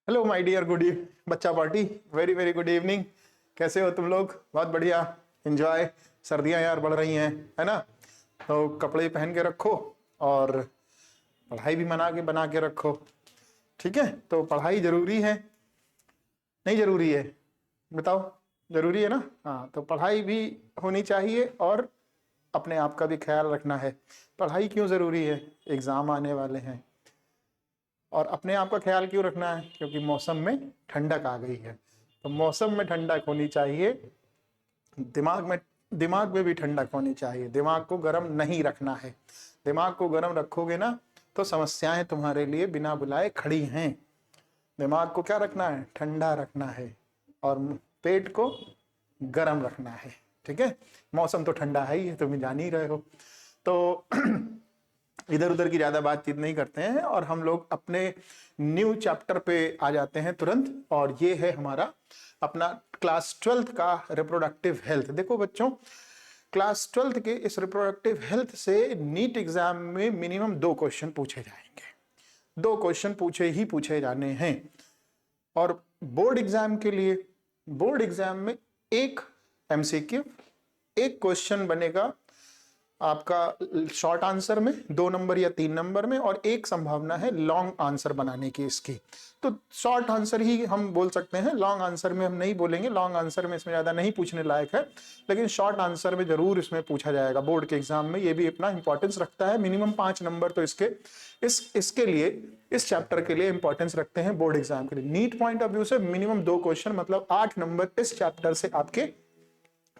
Hello my dear good बच्चा party. Very very good evening. कैसे हो तुम लोग? बहुत बढ़िया। एंजॉय। सर्दियां यार बढ़ रही हैं, है ना? तो कपड़े पहन के रखो और पढ़ाई भी बना के रखो। ठीक है, तो पढ़ाई जरूरी है नहीं जरूरी है? बताओ। जरूरी है ना? हाँ, तो पढ़ाई भी होनी चाहिए और अपने आप का भी ख्याल रखना है। पढ़ाई क्यों जरूरी है? एग्जाम आने वाले हैं। और अपने आप का ख्याल क्यों रखना है? क्योंकि मौसम में ठंडक आ गई है। तो मौसम में ठंडक होनी चाहिए, दिमाग में भी ठंडक होनी चाहिए। दिमाग को गर्म नहीं रखना है। दिमाग को गर्म रखोगे ना तो समस्याएं तुम्हारे लिए बिना बुलाए खड़ी हैं। दिमाग को क्या रखना है? ठंडा रखना है। और पेट को गर्म रखना है। ठीक है। मौसम तो ठंडा है ही है, तुम जान ही रहे हो। तो इधर उधर की ज्यादा बातचीत नहीं करते हैं और हम लोग अपने न्यू चैप्टर पे आ जाते हैं तुरंत। और ये है हमारा अपना क्लास 12th का रिप्रोडक्टिव हेल्थ। देखो बच्चों, क्लास 12th के इस रिप्रोडक्टिव हेल्थ से नीट एग्जाम में मिनिमम 2 क्वेश्चन पूछे जाएंगे। 2 क्वेश्चन पूछे ही पूछे जाने हैं। और बोर्ड एग्जाम में एक एमसीक्यू, एक क्वेश्चन बनेगा आपका शॉर्ट आंसर में 2 नंबर या 3 नंबर में, और एक संभावना है लॉन्ग आंसर बनाने की इसकी। तो शॉर्ट आंसर ही हम बोल सकते हैं, लॉन्ग आंसर में हम नहीं बोलेंगे। लॉन्ग आंसर में इसमें ज्यादा नहीं पूछने लायक है, लेकिन शॉर्ट आंसर में जरूर इसमें पूछा जाएगा बोर्ड के एग्जाम में। ये भी अपना इंपॉर्टेंस रखता है। मिनिमम 5 नंबर तो इसके लिए, इस चैप्टर के लिए इंपॉर्टेंस रखते हैं बोर्ड एग्जाम के लिए। नीट पॉइंट ऑफ व्यू से मिनिमम 2 क्वेश्चन मतलब 8 नंबर इस चैप्टर से आपके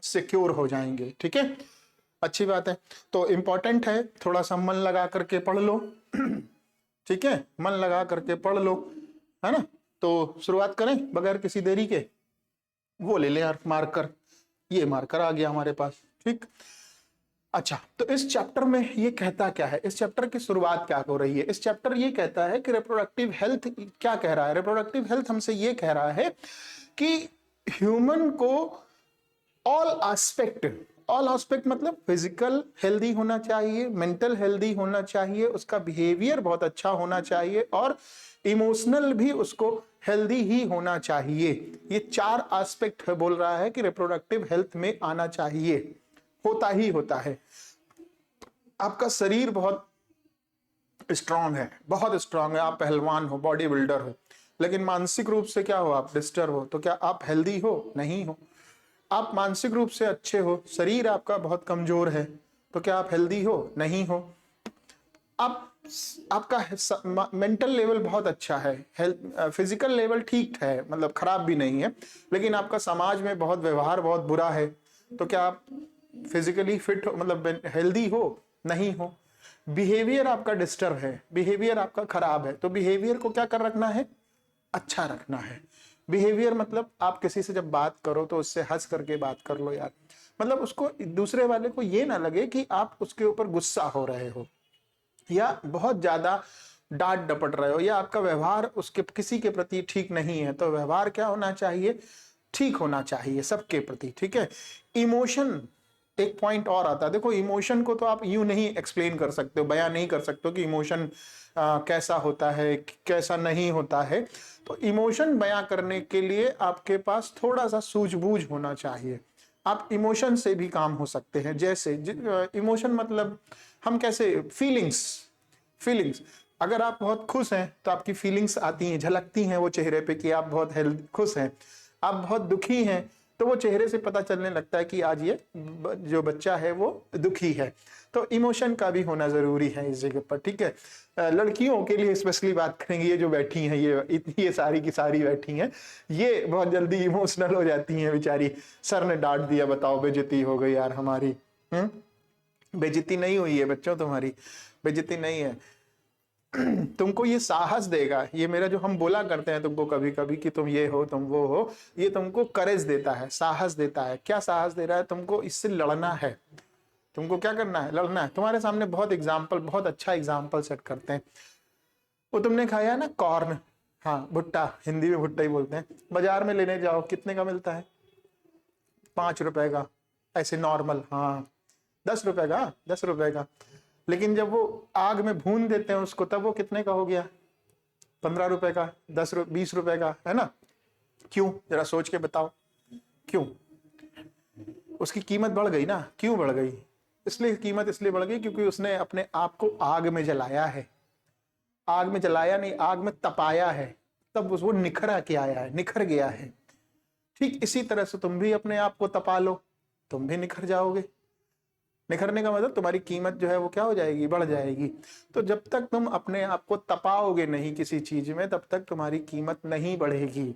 सिक्योर हो जाएंगे। ठीक है, अच्छी बात है। तो इंपॉर्टेंट है, थोड़ा सा मन लगा करके पढ़ लो। ठीक है, मन लगा करके पढ़ लो, है ना? तो शुरुआत करें बगैर किसी देरी के। वो ले ले यार मार्कर, ये मार्कर आ गया हमारे पास। ठीक। अच्छा, तो इस चैप्टर में ये कहता क्या है? इस चैप्टर की शुरुआत क्या हो रही है? इस चैप्टर ये कहता है कि रिप्रोडक्टिव हेल्थ क्या कह रहा है। रिप्रोडक्टिव हेल्थ हमसे ये कह रहा है कि ह्यूमन को ऑल एस्पेक्ट मतलब फिजिकल हेल्दी होना चाहिए, मेंटल हेल्दी होना चाहिए, उसका बिहेवियर बहुत अच्छा होना चाहिए, और इमोशनल भी उसको हेल्दी ही होना चाहिए। ये 4 एस्पेक्ट है, बोल रहा है कि रिप्रोडक्टिव हेल्थ में आना चाहिए। होता ही होता है। आपका शरीर बहुत स्ट्रांग है, बहुत स्ट्रांग है, आप पहलवान हो, बॉडी बिल्डर हो, लेकिन मानसिक रूप से क्या हो? आप डिस्टर्ब हो, तो क्या आप हेल्दी हो? नहीं हो। आप मानसिक रूप से अच्छे हो, शरीर आपका बहुत कमजोर है, तो क्या आप हेल्दी हो? नहीं हो। आप आपका मेंटल लेवल बहुत अच्छा है, हेल्थ फिजिकल लेवल ठीक है, मतलब खराब भी नहीं है, लेकिन आपका समाज में बहुत व्यवहार बहुत बुरा है, तो क्या आप फिजिकली फिट हो, मतलब हेल्दी हो? नहीं हो। बिहेवियर आपका डिस्टर्ब है, बिहेवियर आपका खराब है, तो बिहेवियर को क्या कर रखना है? अच्छा रखना है। बिहेवियर मतलब आप किसी से जब बात करो तो उससे हंस करके बात कर लो यार। मतलब उसको, दूसरे वाले को ये ना लगे कि आप उसके ऊपर गुस्सा हो रहे हो या बहुत ज्यादा डांट डपट रहे हो, या आपका व्यवहार उसके किसी के प्रति ठीक नहीं है। तो व्यवहार क्या होना चाहिए? ठीक होना चाहिए सबके प्रति। ठीक है। इमोशन, एक पॉइंट और आता है। देखो, इमोशन को तो आप यूं नहीं एक्सप्लेन कर सकते हो, बयान नहीं कर सकते हो कि इमोशन कैसा होता है, कैसा नहीं होता है। तो इमोशन बयां करने के लिए आपके पास थोड़ा सा सूझबूझ होना चाहिए। आप इमोशन से भी काम हो सकते हैं। जैसे इमोशन मतलब हम कैसे, फीलिंग्स अगर आप बहुत खुश हैं तो आपकी फीलिंग्स आती हैं, झलकती हैं वो चेहरे पे कि आप बहुत खुश हैं। आप बहुत दुखी हैं तो वो चेहरे से पता चलने लगता है कि आज ये जो बच्चा है वो दुखी है। तो इमोशन का भी होना जरूरी है इस जगह पर। ठीक है। लड़कियों के लिए स्पेशली बात करेंगे, ये जो बैठी हैं, ये सारी की सारी बैठी हैं, ये बहुत जल्दी इमोशनल हो जाती हैं बेचारी। सर ने डांट दिया, बताओ बेइज्जती हो गई यार हमारी। बेइज्जती नहीं हुई है बच्चों तुम्हारी, बेइज्जती नहीं है। तुमको ये साहस देगा, ये मेरा जो हम बोला करते हैं तुमको कभी कभी कि तुम ये हो तुम वो हो, ये तुमको करेज देता है, साहस देता है। क्या साहस दे रहा है? तुमको इससे लड़ना है। तुमको क्या करना है? लड़ना है। तुम्हारे सामने बहुत अच्छा एग्जाम्पल सेट करते हैं। वो तुमने खाया ना कॉर्न, हाँ भुट्टा, हिंदी में भुट्टा ही बोलते हैं। बाजार में लेने जाओ, कितने का मिलता है? 5 रुपए का, ऐसे नॉर्मल। हाँ, 10 रुपए का, 10 रुपए का। लेकिन जब वो आग में भून देते हैं उसको, तब वो कितने का हो गया? 15 रुपए का, 20 रुपए का, है ना? क्यों? जरा सोच के बताओ क्यों? उसकी कीमत बढ़ गई ना। क्यों बढ़ गई? इसलिए कीमत इसलिए बढ़ गई क्योंकि उसने अपने आप को आग में जलाया है। आग में जलाया नहीं, आग में तपाया है, तब वो निखरा के आया है, निखर गया है। ठीक इसी तरह से तुम भी अपने आप को तपा लो, तुम भी निखर जाओगे। निखरने का मतलब तुम्हारी कीमत जो है वो क्या हो जाएगी? बढ़ जाएगी। तो जब तक तुम अपने आप को तपाओगे नहीं किसी चीज में, तब तक तुम्हारी कीमत नहीं बढ़ेगी।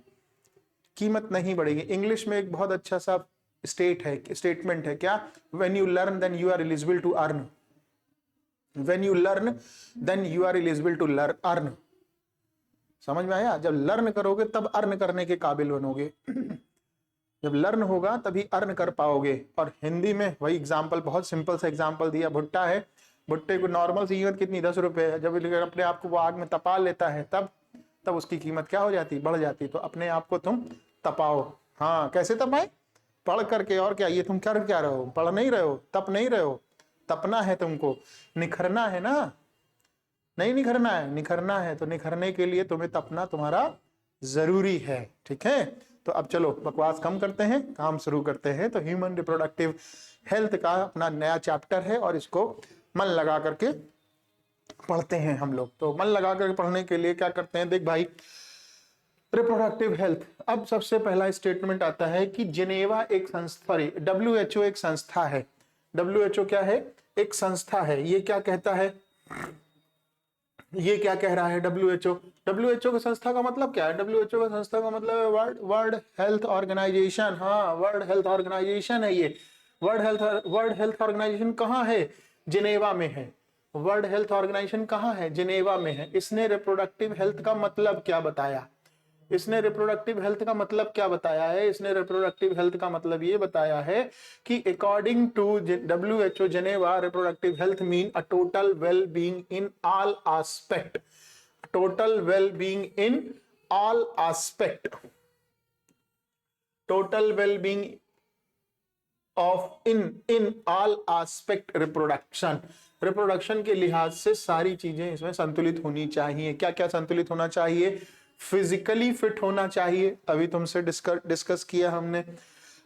कीमत नहीं बढ़ेगी। इंग्लिश में एक बहुत अच्छा सा स्टेटमेंट है क्या? When you learn then you are eligible to earn. When you learn then you are eligible to earn. समझ में आया? जब लर्न करोगे तब अर्न करने के काबिल बनोगे। जब लर्न होगा तभी अर्न कर पाओगे। और हिंदी में वही एग्जाम्पल, बहुत सिंपल सा एग्जाम्पल दिया। भुट्टा है, भुट्टे को नॉर्मल सी कीमत कितनी? 10 रुपए है। जब अपने आप को वो आग में तपा लेता है तब उसकी कीमत क्या हो जाती? बढ़ जाती। तो अपने आप को तुम तपाओ। हाँ, कैसे तपाए? पढ़ करके। और क्या? ये तुम कर क्या रहे हो? पढ़ नहीं रहे हो, तप नहीं रहे हो, तपना है तुमको, निखरना है ना। नहीं निखरना है, निखरना है। तो निखरने के लिए तुम्हें तपना तुम्हारा जरूरी है। ठीक है? तो अब चलो बकवास कम करते हैं, काम शुरू करते हैं। तो ह्यूमन रिप्रोडक्टिव हेल्थ का अपना नया चैप्टर है और इसको मन लगा करके पढ़ते हैं हम लोग। तो मन लगा करके पढ़ने के लिए क्या करते हैं? देख भाई, रिप्रोडक्टिव हेल्थ। अब सबसे पहला स्टेटमेंट आता है कि जिनेवा एक संस्था, WHO एक संस्था है। WHO क्या है? एक संस्था है। ये क्या कहता है? ये क्या कह रहा है WHO? WHO की संस्था का मतलब क्या है? WHO का संस्था का मतलब है वर्ल्ड हेल्थ ऑर्गेनाइजेशन। हाँ, वर्ल्ड हेल्थ ऑर्गेनाइजेशन है ये। वर्ल्ड हेल्थ ऑर्गेनाइजेशन कहाँ है? जिनेवा में है। वर्ल्ड हेल्थ ऑर्गेनाइजेशन कहाँ है? जिनेवा में है। इसने रिप्रोडक्टिव हेल्थ का मतलब क्या बताया? इसने रिप्रोडक्टिव हेल्थ का मतलब क्या बताया है? इसने रिप्रोडक्टिव हेल्थ का मतलब ये बताया है कि according to WHO Geneva, reproductive health mean a total well being in all aspect. Total well being in all aspect. Total well being of in all aspect reproduction. Reproduction के लिहाज से सारी चीजें इसमें संतुलित होनी चाहिए। क्या क्या संतुलित होना चाहिए? फिजिकली फिट होना चाहिए, अभी तुमसे डिस्कस किया हमने।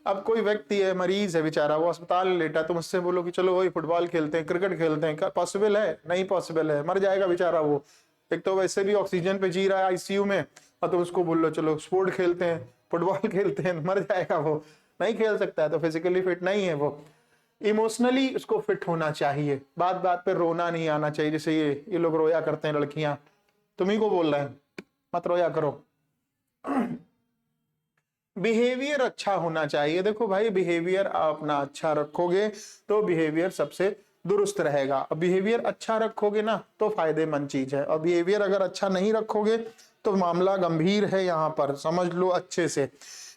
अब कोई व्यक्ति है, मरीज है बेचारा, वो अस्पताल में लेटा, तुम उससे बोलो कि चलो वही फुटबॉल खेलते हैं, क्रिकेट खेलते हैं, क्या पॉसिबल है? नहीं पॉसिबल है, मर जाएगा बेचारा वो। एक तो वैसे भी ऑक्सीजन पे जी रहा है ICU में, और तुम उसको बोल लो चलो स्पोर्ट खेलते हैं, फुटबॉल खेलते हैं, मर जाएगा वो, नहीं खेल सकता है। तो फिजिकली फिट नहीं है वो। इमोशनली उसको फिट होना चाहिए। बात बात पे रोना नहीं आना चाहिए। जैसे ये लोग रोया करते हैं लड़कियां, तुम्ही को बोल रहे हैं मत रोया करो। बिहेवियर अच्छा होना चाहिए। देखो भाई, बिहेवियर अपना अच्छा रखोगे तो बिहेवियर सबसे दुरुस्त रहेगा। और बिहेवियर अच्छा रखोगे ना तो फायदेमंद चीज है। और बिहेवियर अगर अच्छा नहीं रखोगे तो मामला गंभीर है। यहाँ पर समझ लो अच्छे से।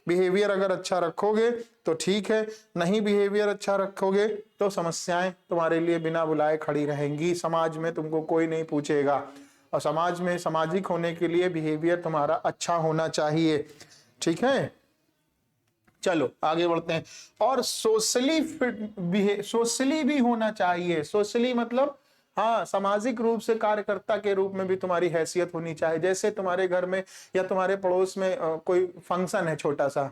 बिहेवियर अगर अच्छा रखोगे तो ठीक है, नहीं बिहेवियर अच्छा रखोगे तो समस्याएं तुम्हारे लिए बिना बुलाए खड़ी रहेंगी। समाज में तुमको कोई नहीं पूछेगा। और समाज में सामाजिक होने के लिए बिहेवियर तुम्हारा अच्छा होना चाहिए। ठीक है, चलो आगे बढ़ते हैं। और सोशली फिट, सोशली भी होना चाहिए। सोशली मतलब हाँ, सामाजिक रूप से कार्यकर्ता के रूप में भी तुम्हारी हैसियत होनी चाहिए। जैसे तुम्हारे घर में या तुम्हारे पड़ोस में कोई फंक्शन है छोटा सा,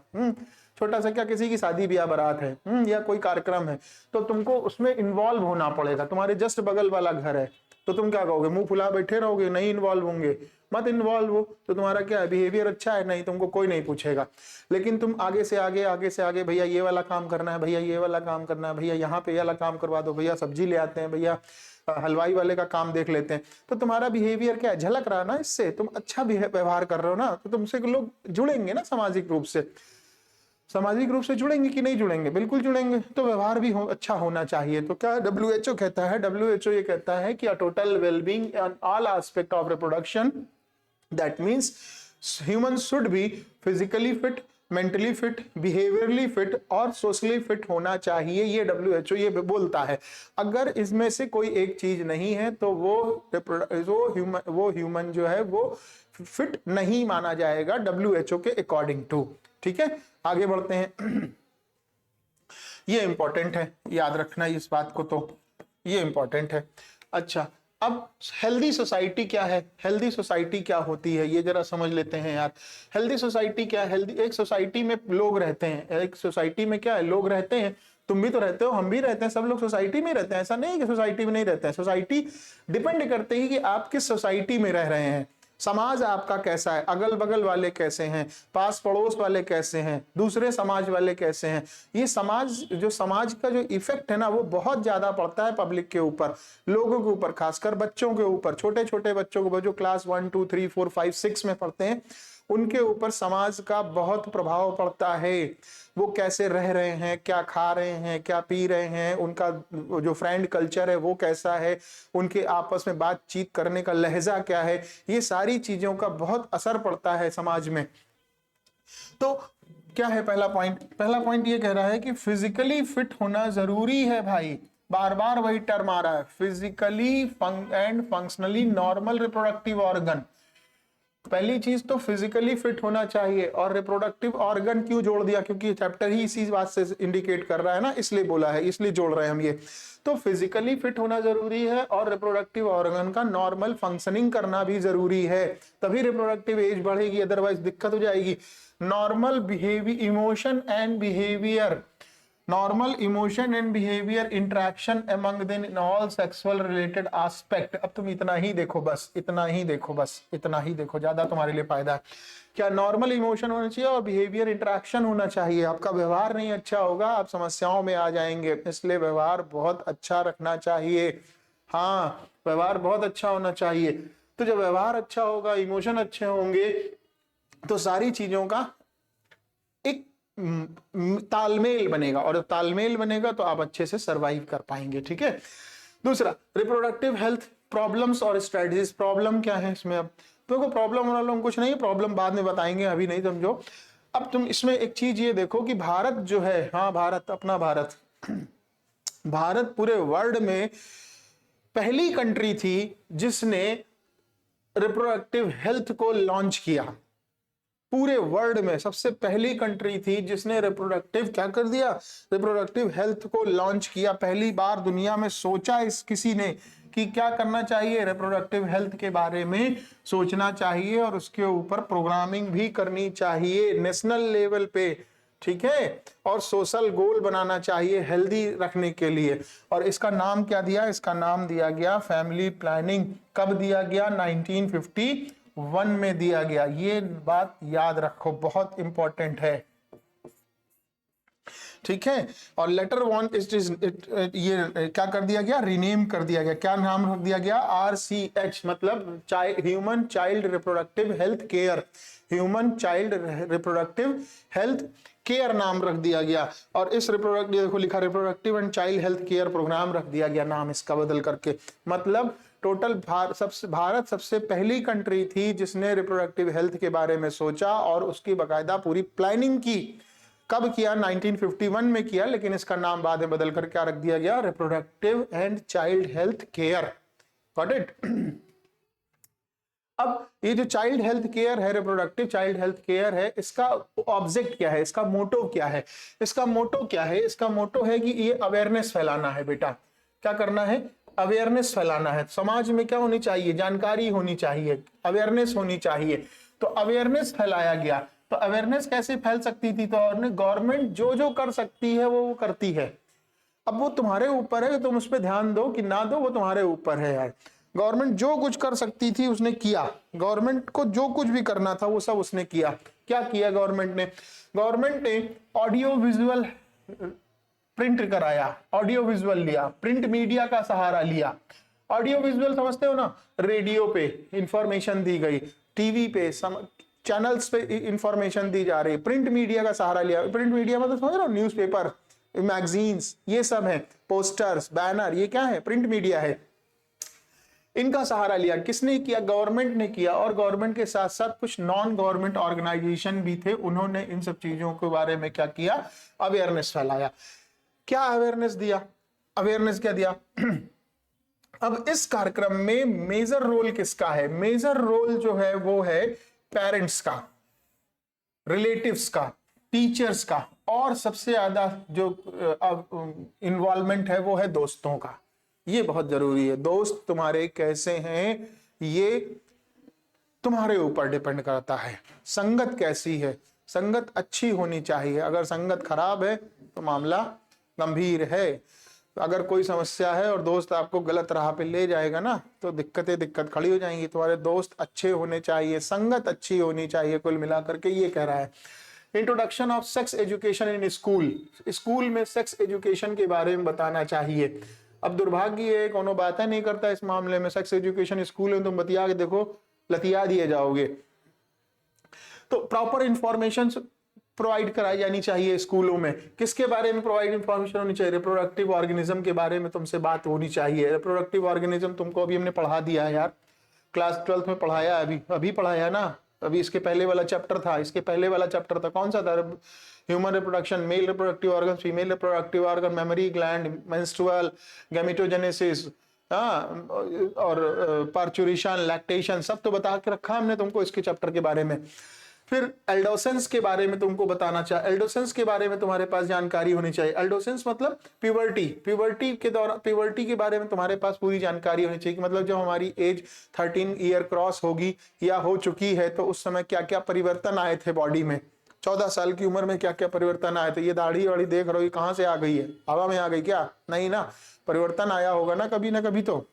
छोटा सा क्या, किसी की शादी ब्याह बारात है, या कोई कार्यक्रम है, तो तुमको उसमें इन्वॉल्व होना पड़ेगा। तुम्हारे जस्ट बगल वाला घर है, तो तुम क्या कहोगे? मुंह फुला बैठे रहोगे? नहीं इन्वॉल्व होंगे? मत इन्वॉल्व हो। तो तुम्हारा क्या है? बिहेवियर अच्छा है? नहीं, तुमको कोई नहीं पूछेगा। लेकिन तुम आगे से आगे, भैया ये वाला काम करना है, भैया ये वाला काम करना है, भैया यहाँ पे ये वाला काम करवा दो, भैया सब्जी ले आते हैं, भैया हलवाई वाले का काम देख लेते हैं। तो तुम्हारा बिहेवियर क्या है? झलक रहा ना इससे, तुम अच्छा व्यवहार कर रहे हो ना, तो तुमसे लोग जुड़ेंगे ना सामाजिक रूप से। सामाजिक रूप से जुड़ेंगे कि नहीं जुड़ेंगे? बिल्कुल जुड़ेंगे। तो व्यवहार भी अच्छा होना चाहिए। तो क्या WHO कहता है? WHO ये कहता है कि a total wellbeing in all aspect of reproduction, that means human should be physically fit, mentally fit, behaviourally fit और सोशली फिट होना चाहिए। ये WHO ये बोलता है। अगर इसमें से कोई एक चीज नहीं है तो वो ह्यूमन जो है वो फिट नहीं माना जाएगा WHO के अकॉर्डिंग टू। ठीक है, आगे बढ़ते हैं। ये इंपॉर्टेंट है, याद रखना इस बात को, तो ये इंपॉर्टेंट है। अच्छा, अब हेल्दी सोसाइटी क्या है, हेल्दी सोसाइटी क्या होती है, ये जरा समझ लेते हैं यार। हेल्दी सोसाइटी क्या है? हेल्दी एक सोसाइटी में लोग रहते हैं, एक सोसाइटी में क्या है, लोग रहते हैं। तुम भी तो रहते हो, हम भी रहते हैं, सब लोग सोसाइटी में रहते हैं। ऐसा नहीं कि सोसाइटी में नहीं रहते हैं। सोसाइटी डिपेंड करते हैं कि आप किस सोसाइटी में रह रहे हैं, समाज आपका कैसा है, अगल बगल वाले कैसे हैं, पास पड़ोस वाले कैसे हैं, दूसरे समाज वाले कैसे हैं। ये समाज का जो इफेक्ट है ना, वो बहुत ज्यादा पड़ता है पब्लिक के ऊपर, लोगों के ऊपर, खासकर बच्चों के ऊपर, छोटे छोटे बच्चों को जो क्लास 1 2 3 4 5 6 में पढ़ते हैं, उनके ऊपर समाज का बहुत प्रभाव पड़ता है। वो कैसे रह रहे हैं, क्या खा रहे हैं, क्या पी रहे हैं, उनका जो फ्रेंड कल्चर है वो कैसा है, उनके आपस में बातचीत करने का लहजा क्या है, ये सारी चीजों का बहुत असर पड़ता है समाज में। तो क्या है पहला पॉइंट ये कह रहा है कि फिजिकली फिट होना जरूरी है भाई। बार बार वही टर्म आ रहा है, physically and functionally normal reproductive organ. पहली चीज तो फिजिकली फिट होना चाहिए। और रिप्रोडक्टिव ऑर्गन क्यों जोड़ दिया? क्योंकि चैप्टर ही इसी बात से इंडिकेट कर रहा है ना, इसलिए बोला है, इसलिए जोड़ रहे हैं हम ये। तो फिजिकली फिट होना जरूरी है और रिप्रोडक्टिव ऑर्गन का नॉर्मल फंक्शनिंग करना भी जरूरी है, तभी रिप्रोडक्टिव एज बढ़ेगी, अदरवाइज दिक्कत हो जाएगी। Normal behaviour, emotion and behaviour, normal emotion and behaviour interaction among them in all sexual related aspect. अब तुम इतना ही देखो, बस इतना ही देखो, बस इतना ही देखो, ज्यादा तुम्हारे लिए फायदा है। क्या नॉर्मल इमोशन होना चाहिए और बिहेवियर इंटरेक्शन होना चाहिए। आपका व्यवहार नहीं अच्छा होगा, आप समस्याओं में आ जाएंगे, इसलिए व्यवहार बहुत अच्छा रखना चाहिए। हाँ, व्यवहार बहुत अच्छा होना चाहिए। तो जब व्यवहार अच्छा होगा, इमोशन अच्छे होंगे, तो सारी चीजों का एक तालमेल बनेगा, और तालमेल बनेगा तो आप अच्छे से सरवाइव कर पाएंगे। ठीक है। दूसरा, रिप्रोडक्टिव हेल्थ प्रॉब्लम्स और स्ट्रेटजीज। प्रॉब्लम क्या है इसमें? अब देखो, प्रॉब्लम कुछ नहीं, प्रॉब्लम बाद में बताएंगे, अभी नहीं समझो। अब तुम इसमें एक चीज ये देखो कि भारत जो है, हाँ भारत, अपना भारत, भारत पूरे वर्ल्ड में पहली कंट्री थी जिसने रिप्रोडक्टिव हेल्थ को लॉन्च किया। पूरे वर्ल्ड में सबसे पहली कंट्री थी जिसने रिप्रोडक्टिव क्या कर दिया, रिप्रोडक्टिव हेल्थ को लॉन्च किया। पहली बार दुनिया में सोचा इस किसी ने कि क्या करना चाहिए, रिप्रोडक्टिव हेल्थ के बारे में सोचना चाहिए और उसके ऊपर प्रोग्रामिंग भी करनी चाहिए नेशनल लेवल पे। ठीक है। और सोशल गोल बनाना चाहिए हेल्दी रखने के लिए। और इसका नाम क्या दिया? इसका नाम दिया गया फैमिली प्लानिंग। कब दिया गया? 1951 में दिया गया। ये बात याद रखो, बहुत इंपॉर्टेंट है। ठीक है। और लेटर वन ये क्या कर दिया गया? रीनेम कर दिया गया। क्या नाम रख दिया गया? RCH, मतलब human child reproductive health care. Human child reproductive health care नाम रख दिया गया। और इस रिप्रोडक्टिव, देखो लिखा, reproductive and child health care programme रख दिया गया नाम इसका बदल करके। मतलब टोटल भारत सबसे पहली कंट्री थी जिसने रिप्रोडक्टिव हेल्थ के बारे में सोचा और उसकी बाकायदा पूरी प्लानिंग की। कब किया? 1951 में किया, लेकिन इसका नाम बाद में बदल कर क्या रख दिया गया? Reproductive and child health care. Got it? अब ये जो चाइल्ड हेल्थ केयर है, रिप्रोडक्टिव चाइल्ड हेल्थ केयर है, इसका ऑब्जेक्ट क्या है, इसका मोटो क्या है? इसका मोटो क्या है? इसका मोटो है कि ये अवेयरनेस फैलाना है बेटा। क्या करना है? अवेयरनेस फैलाना है। समाज में क्या होनी चाहिए? जानकारी होनी चाहिए, अवेयरनेस होनी चाहिए। तो अवेयरनेस फैलाया गया। तो अवेयरनेस कैसे फैल सकती थी? तो गवर्नमेंट जो जो कर सकती है वो करती है। अब वो तुम्हारे ऊपर है कि तुम उस पर ध्यान दो कि ना दो, वो तुम्हारे ऊपर है यार। गवर्नमेंट जो कुछ कर सकती थी उसने किया। गवर्नमेंट को जो कुछ भी करना था वो सब उसने किया। क्या किया गवर्नमेंट ने? गवर्नमेंट ने ऑडियो विजुअल प्रिंट कराया, ऑडियो विजुअल लिया, प्रिंट मीडिया का सहारा लिया। ऑडियो विजुअल समझते हो ना? रेडियो पे इंफॉर्मेशन दी गई, टीवी पे चैनल्स पे इंफॉर्मेशन दी जा रही है। प्रिंट मीडिया का सहारा लिया। प्रिंट मीडिया मतलब समझ रहे हो? न्यूज़पेपर, मैगजीन्स, ये सब है, पोस्टर्स, बैनर, ये क्या है? प्रिंट मीडिया है। इनका सहारा लिया। किसने किया? गवर्नमेंट ने किया। और गवर्नमेंट के साथ साथ कुछ नॉन गवर्नमेंट ऑर्गेनाइजेशन भी थे, उन्होंने इन सब चीजों के बारे में क्या किया? अवेयरनेस फैलाया। क्या अवेयरनेस दिया? अवेयरनेस क्या दिया? अब इस कार्यक्रम में मेजर रोल किसका है? मेजर रोल जो है वो है पेरेंट्स का, रिलेटिव्स का, टीचर्स का, और सबसे ज्यादा जो इन्वॉल्वमेंट है वो है दोस्तों का। ये बहुत जरूरी है। दोस्त तुम्हारे कैसे हैं ये तुम्हारे ऊपर डिपेंड करता है। संगत कैसी है, संगत अच्छी होनी चाहिए। अगर संगत खराब है तो मामला गंभीर है। अगर कोई समस्या है और दोस्त आपको गलत राह पे ले जाएगा ना, तो दिक्कत खड़ी हो जाएंगी। तुम्हारे दोस्त अच्छे होने चाहिए, संगत अच्छी होनी चाहिए। कुल मिलाकर के ये कह रहा है। Introduction of sex education in school, school में सेक्स एजुकेशन के बारे में बताना चाहिए। अब दुर्भाग्य है कोनो बातें नहीं करता इस मामले में। सेक्स एजुकेशन स्कूल में तुम बतिया के देखो, लतिया दिए जाओगे। तो प्रॉपर इंफॉर्मेशन प्रोवाइड कराई जानी चाहिए स्कूलों में। किसके बारे में प्रोवाइड इंफॉर्मेशन होनी चाहिए? रिप्रोडक्टिव ऑर्गेनिज्म के बारे में तुमसे बात होनी चाहिए। रिप्रोडक्टिव ऑर्गेनिज्म तुमको अभी हमने पढ़ा दिया है यार, क्लास 12 में पढ़ाया, अभी पढ़ाया ना। अभी इसके पहले वाला चैप्टर था, इसके पहले वाला चैप्टर था, कौन सा था? Human reproduction, male reproductive organ, female reproductive organ, memory gland, menstrual, gametogenesis, और पार्चुरेशन, लैक्टेशन, सब तो बता के रखा हमने तुमको इसके चैप्टर के बारे में। फिर एल्डोसेंस के बारे में तुमको बताना चाहिए। एल्डोसेंस के बारे में तुम्हारे पास जानकारी होनी चाहिए। एल्डोसेंस मतलब प्यूबर्टी, प्यूबर्टी के दौरान प्यूबर्टी के बारे में तुम्हारे पास पूरी जानकारी होनी चाहिए कि मतलब जब हमारी एज 13 ईयर क्रॉस होगी या हो चुकी है तो उस समय क्या क्या परिवर्तन आए थे बॉडी में। 14 साल की उम्र में क्या क्या परिवर्तन आए थे। ये दाढ़ी वाड़ी देख रहे हो, कहां से आ गई है? हवा में आ गई क्या? नहीं ना, परिवर्तन आया होगा ना कभी ना कभी तो।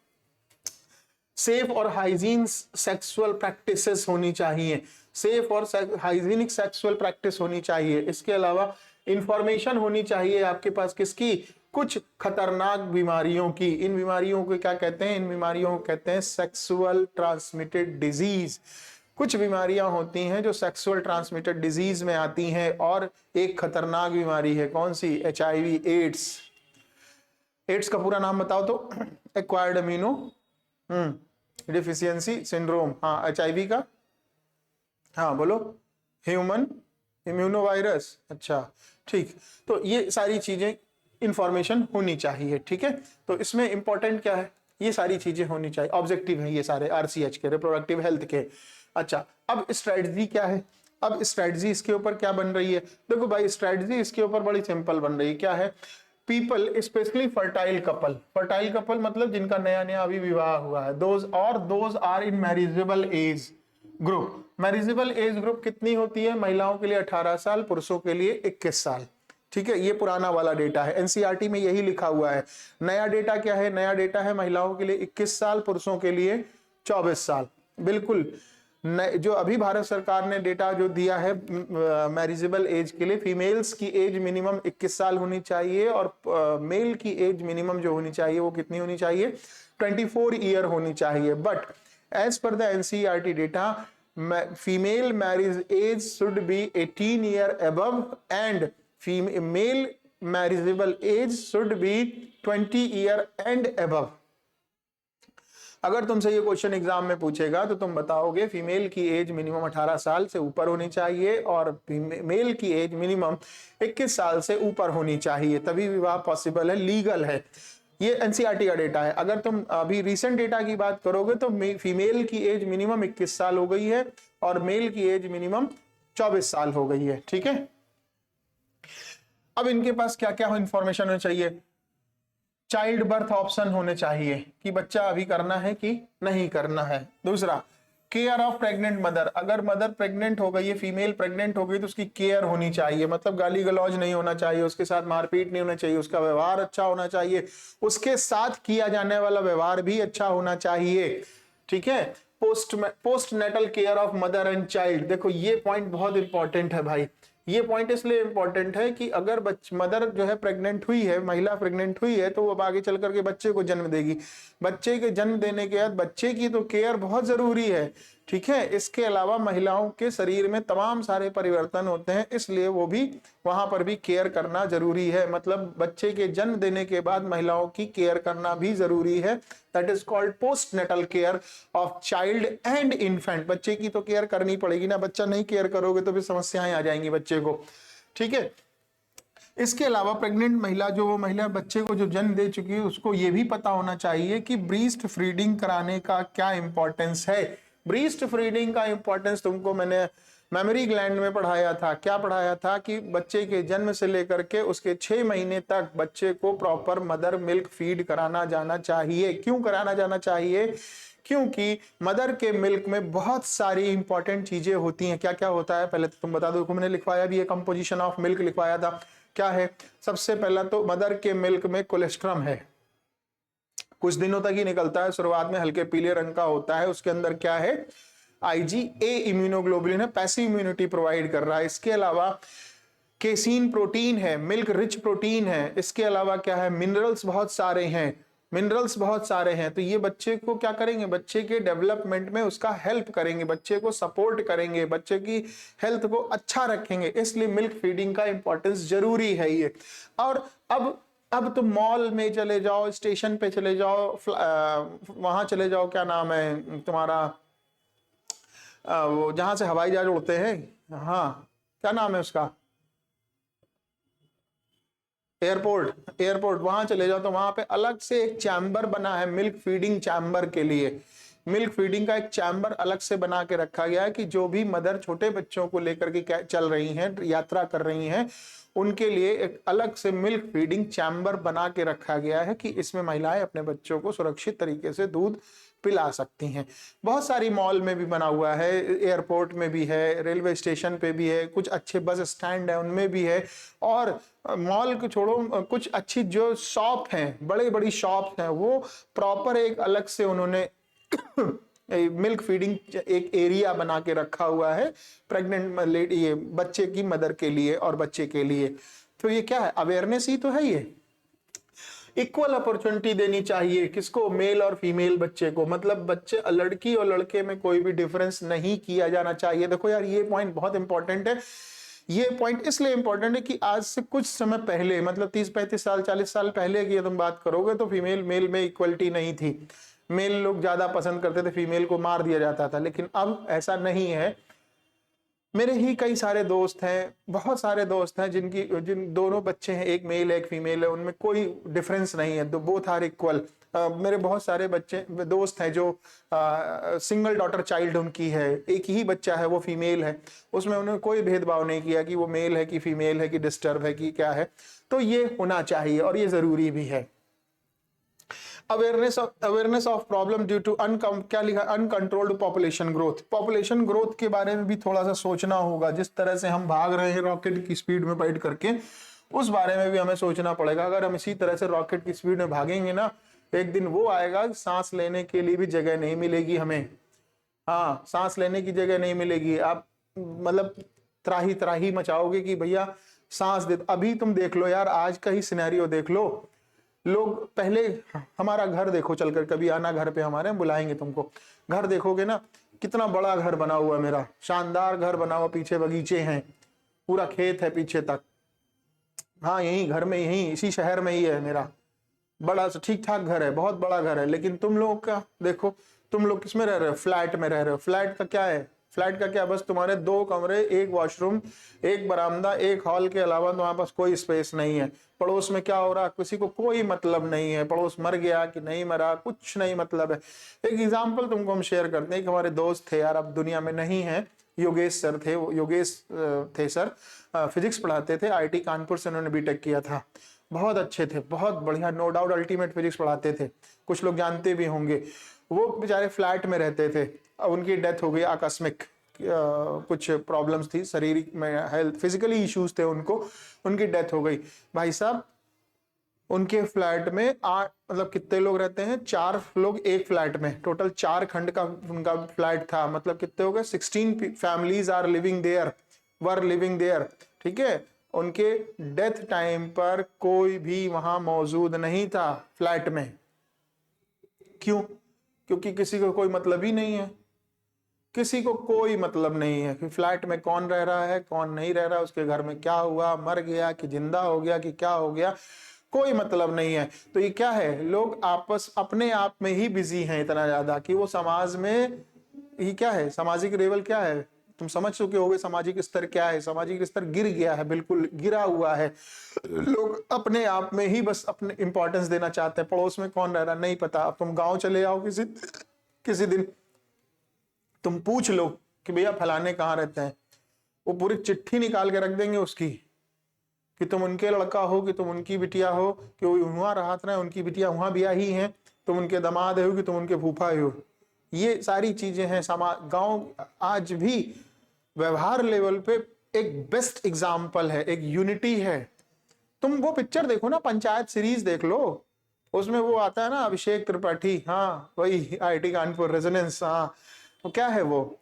सेफ और हाइजीन सेक्सुअल प्रैक्टिसेस होनी चाहिए, सेफ और हाइजीनिक सेक्सुअल प्रैक्टिस होनी चाहिए। इसके अलावा इंफॉर्मेशन होनी चाहिए आपके पास किसकी? कुछ खतरनाक बीमारियों की। इन बीमारियों को क्या कहते हैं? इन बीमारियों को कहते हैं सेक्सुअल ट्रांसमिटेड डिजीज। कुछ बीमारियां होती हैं जो सेक्सुअल ट्रांसमिटेड डिजीज में आती हैं, और एक खतरनाक बीमारी है कौन सी? HIV, ads. एड्स का पूरा नाम बताओ तो? Acquired amino deficiency syndrome. हाँ, HIV का? हाँ बोलो। ह्यूमन इम्यूनोवायरस। अच्छा ठीक। तो ये सारी चीजें इंफॉर्मेशन होनी चाहिए, ठीक है। तो इसमें इंपॉर्टेंट क्या है? ये सारी चीजें होनी चाहिए। ऑब्जेक्टिव है ये सारे RCH के, रिप्रोडक्टिव हेल्थ के। अच्छा, अब स्ट्रेटजी क्या है? अब स्ट्रेटजी इसके ऊपर क्या बन रही है? देखो भाई, स्ट्रेटजी इसके ऊपर बड़ी सिंपल बन रही है। क्या है? पीपल स्पेशली फर्टाइल कपल मतलब जिनका नया नया अभी विवाह हुआ है, those are in marriageable age group. Marriageable age group कितनी होती है? महिलाओं के लिए 18 साल, पुरुषों के लिए 21 साल। ठीक है, ये पुराना वाला डेटा है, NCERT में यही लिखा हुआ है। नया डेटा क्या है? नया डेटा है महिलाओं के लिए 21 साल, पुरुषों के लिए 24 साल। बिल्कुल जो अभी भारत सरकार ने डेटा जो दिया है मैरिजेबल एज के लिए, फीमेल्स की एज मिनिमम 21 साल होनी चाहिए, और मेल की एज मिनिमम जो होनी चाहिए वो कितनी होनी चाहिए? 24 ईयर होनी चाहिए। But as per the NCERT data, female marriage age should be 18 year above and male marriageable age should be 20 year and above। अगर तुमसे ये क्वेश्चन एग्जाम में पूछेगा तो तुम बताओगे फीमेल की एज मिनिमम 18 साल से ऊपर होनी चाहिए और मेल की एज मिनिमम 21 साल से ऊपर होनी चाहिए, तभी विवाह पॉसिबल है, लीगल है। ये NCERT का डेटा है। अगर तुम अभी रिसेंट डेटा की बात करोगे तो फीमेल की एज मिनिमम 21 साल हो गई है और मेल की एज मिनिमम 24 साल हो गई है, ठीक है। अब इनके पास क्या क्या इंफॉर्मेशन होनी चाहिए? चाइल्ड बर्थ ऑप्शन होने चाहिए कि बच्चा अभी करना है कि नहीं करना है। दूसरा, केयर ऑफ प्रेग्नेंट मदर, अगर मदर प्रेग्नेंट हो गई है, फीमेल प्रेग्नेंट हो गई तो उसकी केयर होनी चाहिए, मतलब गाली गलौज नहीं होना चाहिए, उसके साथ मारपीट नहीं होना चाहिए, उसका व्यवहार अच्छा होना चाहिए, उसके साथ किया जाने वाला व्यवहार भी अच्छा होना चाहिए, ठीक है। Post natal care of mother and child, देखो ये पॉइंट बहुत इंपॉर्टेंट है भाई। ये पॉइंट इसलिए इंपॉर्टेंट है कि अगर मदर जो है प्रेग्नेंट हुई है, महिला प्रेग्नेंट हुई है, तो वो आगे चल करके बच्चे को जन्म देगी। बच्चे के जन्म देने के बाद बच्चे की तो केयर बहुत जरूरी है, ठीक है। इसके अलावा महिलाओं के शरीर में तमाम सारे परिवर्तन होते हैं, इसलिए वो भी वहां पर भी केयर करना जरूरी है। मतलब बच्चे के जन्म देने के बाद महिलाओं की केयर करना भी जरूरी है। That is called post natal care of child and infant. बच्चे की तो केयर करनी पड़ेगी ना, बच्चा नहीं केयर करोगे तो फिर समस्याएं आ जाएंगी बच्चे को, ठीक है। इसके अलावा प्रेग्नेंट महिला, जो वो महिला बच्चे को जो जन्म दे चुकी है, उसको ये भी पता होना चाहिए कि ब्रीस्ट फीडिंग कराने का क्या इंपॉर्टेंस है। ब्रीस्ट फीडिंग का इंपॉर्टेंस तुमको मैंने मेमोरी ग्लैंड में पढ़ाया था, क्या पढ़ाया था कि बच्चे के जन्म से लेकर के उसके 6 महीने तक बच्चे को प्रॉपर मदर मिल्क फीड कराना जाना चाहिए। क्यों कराना जाना चाहिए? क्योंकि मदर के मिल्क में बहुत सारी इंपॉर्टेंट चीजें होती हैं। क्या क्या होता है पहले तो तुम बता दो, मैंने लिखवाया भी है, कंपोजिशन ऑफ मिल्क लिखवाया था। क्या है? सबसे पहला तो मदर के मिल्क में कोलेस्ट्रम है, कुछ दिनों तक ही निकलता है, शुरुआत में हल्के पीले रंग का होता है। उसके अंदर क्या है? IgA इम्यूनोग्लोबुलिन है, पैसिव इम्यूनिटी प्रोवाइड कर रहा है। इसके अलावा केसीन प्रोटीन है, मिल्क रिच प्रोटीन है। इसके अलावा क्या है? मिनरल्स बहुत सारे हैं, मिनरल्स बहुत सारे हैं। तो ये बच्चे को क्या करेंगे? बच्चे के डेवलपमेंट में उसका हेल्प करेंगे, बच्चे को सपोर्ट करेंगे, बच्चे की हेल्थ को अच्छा रखेंगे। इसलिए मिल्क फीडिंग का इंपॉर्टेंस जरूरी है ये। और अब तुम मॉल में चले जाओ, स्टेशन पे चले जाओ, वहां चले जाओ, क्या नाम है तुम्हारा, वो जहां से हवाई जहाज उड़ते हैं, हाँ क्या नाम है उसका, एयरपोर्ट वहां चले जाओ तो वहां पे अलग से एक चैम्बर बना है मिल्क फीडिंग चैम्बर के लिए। मिल्क फीडिंग का एक चैम्बर अलग से बना के रखा गया है कि जो भी मदर छोटे बच्चों को लेकर के चल रही हैं, यात्रा कर रही हैं, उनके लिए एक अलग से मिल्क फीडिंग चैम्बर बना के रखा गया है कि इसमें महिलाएं अपने बच्चों को सुरक्षित तरीके से दूध पिला सकती हैं। बहुत सारी मॉल में भी बना हुआ है, एयरपोर्ट में भी है, रेलवे स्टेशन पे भी है, कुछ अच्छे बस स्टैंड है उनमें भी है। और मॉल को छोड़ो, कुछ अच्छी जो शॉप हैं, बड़ी बड़ी शॉप हैं, वो प्रॉपर एक अलग से उन्होंने मिल्क फीडिंग एक एरिया बना के रखा हुआ है प्रेग्नेंट लेडी, ये बच्चे की मदर के लिए और बच्चे के लिए। तो ये क्या है? अवेयरनेस ही तो है ये। इक्वल अपॉर्चुनिटी देनी चाहिए, किसको? मेल और फीमेल बच्चे को, मतलब बच्चे लड़की और लड़के में कोई भी डिफरेंस नहीं किया जाना चाहिए। देखो यार, ये पॉइंट बहुत इंपॉर्टेंट है। ये पॉइंट इसलिए इंपॉर्टेंट है कि आज से कुछ समय पहले, मतलब 30-35 साल 40 साल पहले की तुम बात करोगे तो फीमेल मेल में इक्वलिटी नहीं थी। मेल लोग ज्यादा पसंद करते थे, फीमेल को मार दिया जाता था। लेकिन अब ऐसा नहीं है। मेरे ही कई सारे दोस्त हैं, बहुत सारे दोस्त हैं जिन दोनों बच्चे हैं, एक मेल है एक फीमेल है, उनमें कोई डिफरेंस नहीं है, बोथ आर इक्वल। मेरे बहुत सारे बच्चे दोस्त हैं जो सिंगल डॉटर चाइल्ड उनकी है, एक ही बच्चा है, वो फीमेल है, उसमें उन्होंने कोई भेदभाव नहीं किया कि वो मेल है कि फीमेल है कि डिस्टर्ब है कि क्या है। तो ये होना चाहिए और ये जरूरी भी है। Awareness of problem due to क्या लिखा? Uncontrolled population growth. Population growth के बारे में भी थोड़ा सा सोचना होगा। जिस तरह से हम भाग रहे हैं रॉकेट की स्पीड में बैठ करके, उस बारे में भी हमें सोचना पड़ेगा। अगर हम इसी तरह से रॉकेट की स्पीड में भागेंगे ना, एक दिन वो आएगा सांस लेने के लिए भी जगह नहीं मिलेगी हमें। हाँ, सांस लेने की जगह नहीं मिलेगी। आप मतलब त्राही त्राही मचाओगे कि भैया सांस दे। अभी तुम देख लो यार, आज का ही सिनेरियो देख लो। लोग पहले, हमारा घर देखो चलकर, कभी आना घर पे हमारे, हम बुलाएंगे तुमको। घर देखोगे ना, कितना बड़ा घर बना हुआ है मेरा, शानदार घर बना हुआ, पीछे बगीचे हैं, पूरा खेत है पीछे तक। हाँ, यही घर में, यही इसी शहर में ही है मेरा, बड़ा ठीक ठाक घर है, बहुत बड़ा घर है। लेकिन तुम लोग का देखो, तुम लोग किसमें रह रहे हो? फ्लैट में रह रहे हो। फ्लैट का क्या है? फ्लैट का क्या, बस तुम्हारे 2 कमरे, एक वॉशरूम, एक बरामदा, एक हॉल के अलावा तुम्हारे पास कोई स्पेस नहीं है। पड़ोस में क्या हो रहा किसी को कोई मतलब नहीं है, पड़ोस मर गया कि नहीं मरा कुछ नहीं मतलब है। एक एग्जांपल तुमको हम शेयर करते हैं कि हमारे दोस्त थे यार, अब दुनिया में नहीं है, योगेश सर थे, योगेश थे सर, फिजिक्स पढ़ाते थे, IIT कानपुर से उन्होंने बीटेक किया था। बहुत अच्छे थे, बहुत बढ़िया, नो डाउट अल्टीमेट फिजिक्स पढ़ाते थे, कुछ लोग जानते भी होंगे। वो बेचारे फ्लैट में रहते थे, अब उनकी डेथ हो गई आकस्मिक, कुछ प्रॉब्लम्स थी शारीरिक में, हेल्थ फिजिकली इश्यूज थे उनको, उनकी डेथ हो गई। भाई साहब, उनके फ्लैट में मतलब कितने लोग रहते हैं? 4 लोग एक फ्लैट में, टोटल 4 खंड का उनका फ्लैट था। मतलब कितने हो गए? 16 families are living there, were living there. ठीक है, उनके डेथ टाइम पर कोई भी वहां मौजूद नहीं था फ्लैट में। क्यों? क्योंकि किसी को कोई मतलब ही नहीं है, किसी को कोई मतलब नहीं है कि फ्लैट में कौन रह रहा है कौन नहीं रह रहा, उसके घर में क्या हुआ, मर गया कि जिंदा हो गया कि क्या हो गया, कोई मतलब नहीं है। तो ये क्या है? लोग आपस अपने आप में ही बिजी हैं इतना ज्यादा कि वो समाज में, ये क्या है, सामाजिक लेवल क्या है, तुम समझ चुके होगे सामाजिक स्तर क्या है। सामाजिक स्तर गिर गया है, बिल्कुल गिरा हुआ है। लोग अपने आप में ही बस अपने इंपॉर्टेंस देना चाहते हैं, पड़ोस में कौन रह रहा नहीं पता। अब तुम गांव चले आओ किसी दिन, तुम पूछ लो कि भैया फलाने कहाँ रहते हैं, वो पूरी चिट्ठी निकाल के रख देंगे उसकी, कि तुम उनके लड़का हो, कि तुम उनकी बिटिया हो, कि वो वहां राहत रहे, उनकी बिटिया वहां ब्याह ही है, तुम उनके दामाद हो, कि तुम उनके फूफा हो। ये सारी चीजें हैं। गांव आज भी व्यवहार लेवल पे एक बेस्ट एग्जाम्पल है, एक यूनिटी है। तुम वो पिक्चर देखो ना, पंचायत सीरीज देख लो, उसमें वो आता है ना अभिषेक त्रिपाठी, हाँ वही IIT कानपुर रेजोनेंस, हाँ वो क्या है, वो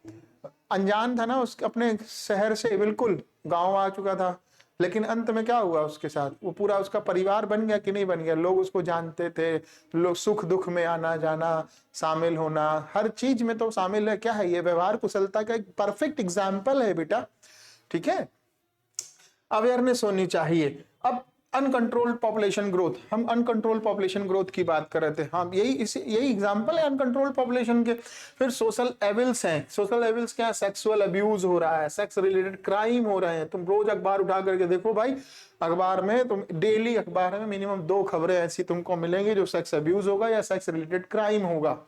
अनजान था ना, उसके अपने शहर से बिल्कुल गांव आ चुका था, लेकिन अंत में क्या हुआ उसके साथ, वो पूरा उसका परिवार बन गया कि नहीं बन गया, लोग उसको जानते थे, लोग सुख दुख में आना जाना, शामिल होना, हर चीज में तो शामिल है। क्या है ये? व्यवहार कुशलता का एक परफेक्ट एग्जाम्पल है बेटा, ठीक है। अवेयरनेस होनी चाहिए। अब अनकंट्रोल्ड पॉपुलेशन ग्रोथ, हम अनकंट्रोल्ड पॉपुलेशन ग्रोथ की बात कर रहे थे, हाँ यही एग्जांपल है अनकंट्रोल्ड पॉपुलेशन के। फिर सोशल एविल्स हैं। सोशल एविल्स क्या है? सेक्सुअल अब्यूज हो रहा है, सेक्स रिलेटेड क्राइम हो रहे हैं। तुम रोज अखबार उठा करके देखो भाई, अखबार में तुम डेली अखबार में मिनिमम 2 खबरें ऐसी तुमको मिलेंगी जो सेक्स अब्यूज होगा या सेक्स रिलेटेड क्राइम होगा।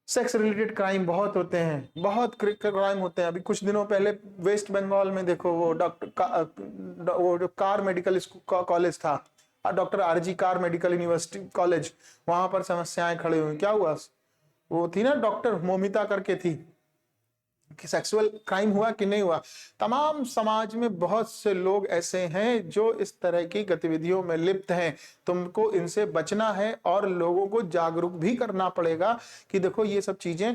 सेक्स रिलेटेड क्राइम बहुत होते हैं, बहुत क्राइम होते हैं। अभी कुछ दिनों पहले वेस्ट बंगाल में देखो, वो वो जो कार मेडिकल कॉलेज था, doctor RG car medical university college, वहां पर समस्याएं खड़ी हुई। क्या हुआ? वो थी ना डॉक्टर मोमिता करके थी, कि सेक्सुअल क्राइम हुआ कि नहीं हुआ। तमाम समाज में बहुत से लोग ऐसे हैं जो इस तरह की गतिविधियों में लिप्त हैं। तुमको इनसे बचना है और लोगों को जागरूक भी करना पड़ेगा कि देखो ये सब चीजें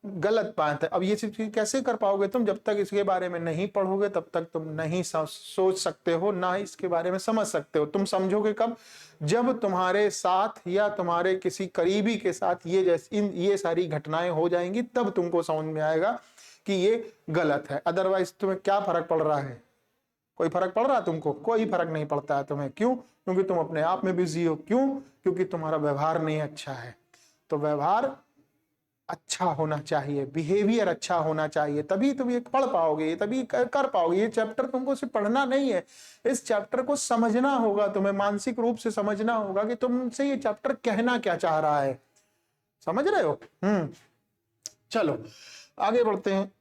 गलत बात है। अब ये सब चीज कैसे कर पाओगे तुम? जब तक इसके बारे में नहीं पढ़ोगे तब तक तुम नहीं सोच सकते हो, ना इसके बारे में समझ सकते हो। तुम समझोगे कब? जब तुम्हारे साथ या तुम्हारे किसी करीबी के साथ ये सारी घटनाएं हो जाएंगी, तब तुमको समझ में आएगा कि ये गलत है। अदरवाइज तुम्हें क्या फर्क पड़ रहा है? कोई फर्क पड़ रहा है तुमको? कोई फर्क नहीं पड़ता है तुम्हें। क्यों? क्योंकि तुम अपने आप में बिजी हो। क्यों? क्योंकि तुम्हारा व्यवहार नहीं अच्छा है। तो व्यवहार अच्छा होना चाहिए, बिहेवियर अच्छा होना चाहिए, तभी तुम ये पढ़ पाओगे, तभी कर पाओगे। ये चैप्टर तुमको सिर्फ पढ़ना नहीं है, इस चैप्टर को समझना होगा, तुम्हें मानसिक रूप से समझना होगा कि तुमसे ये चैप्टर कहना क्या चाह रहा है। समझ रहे हो? चलो आगे बढ़ते हैं।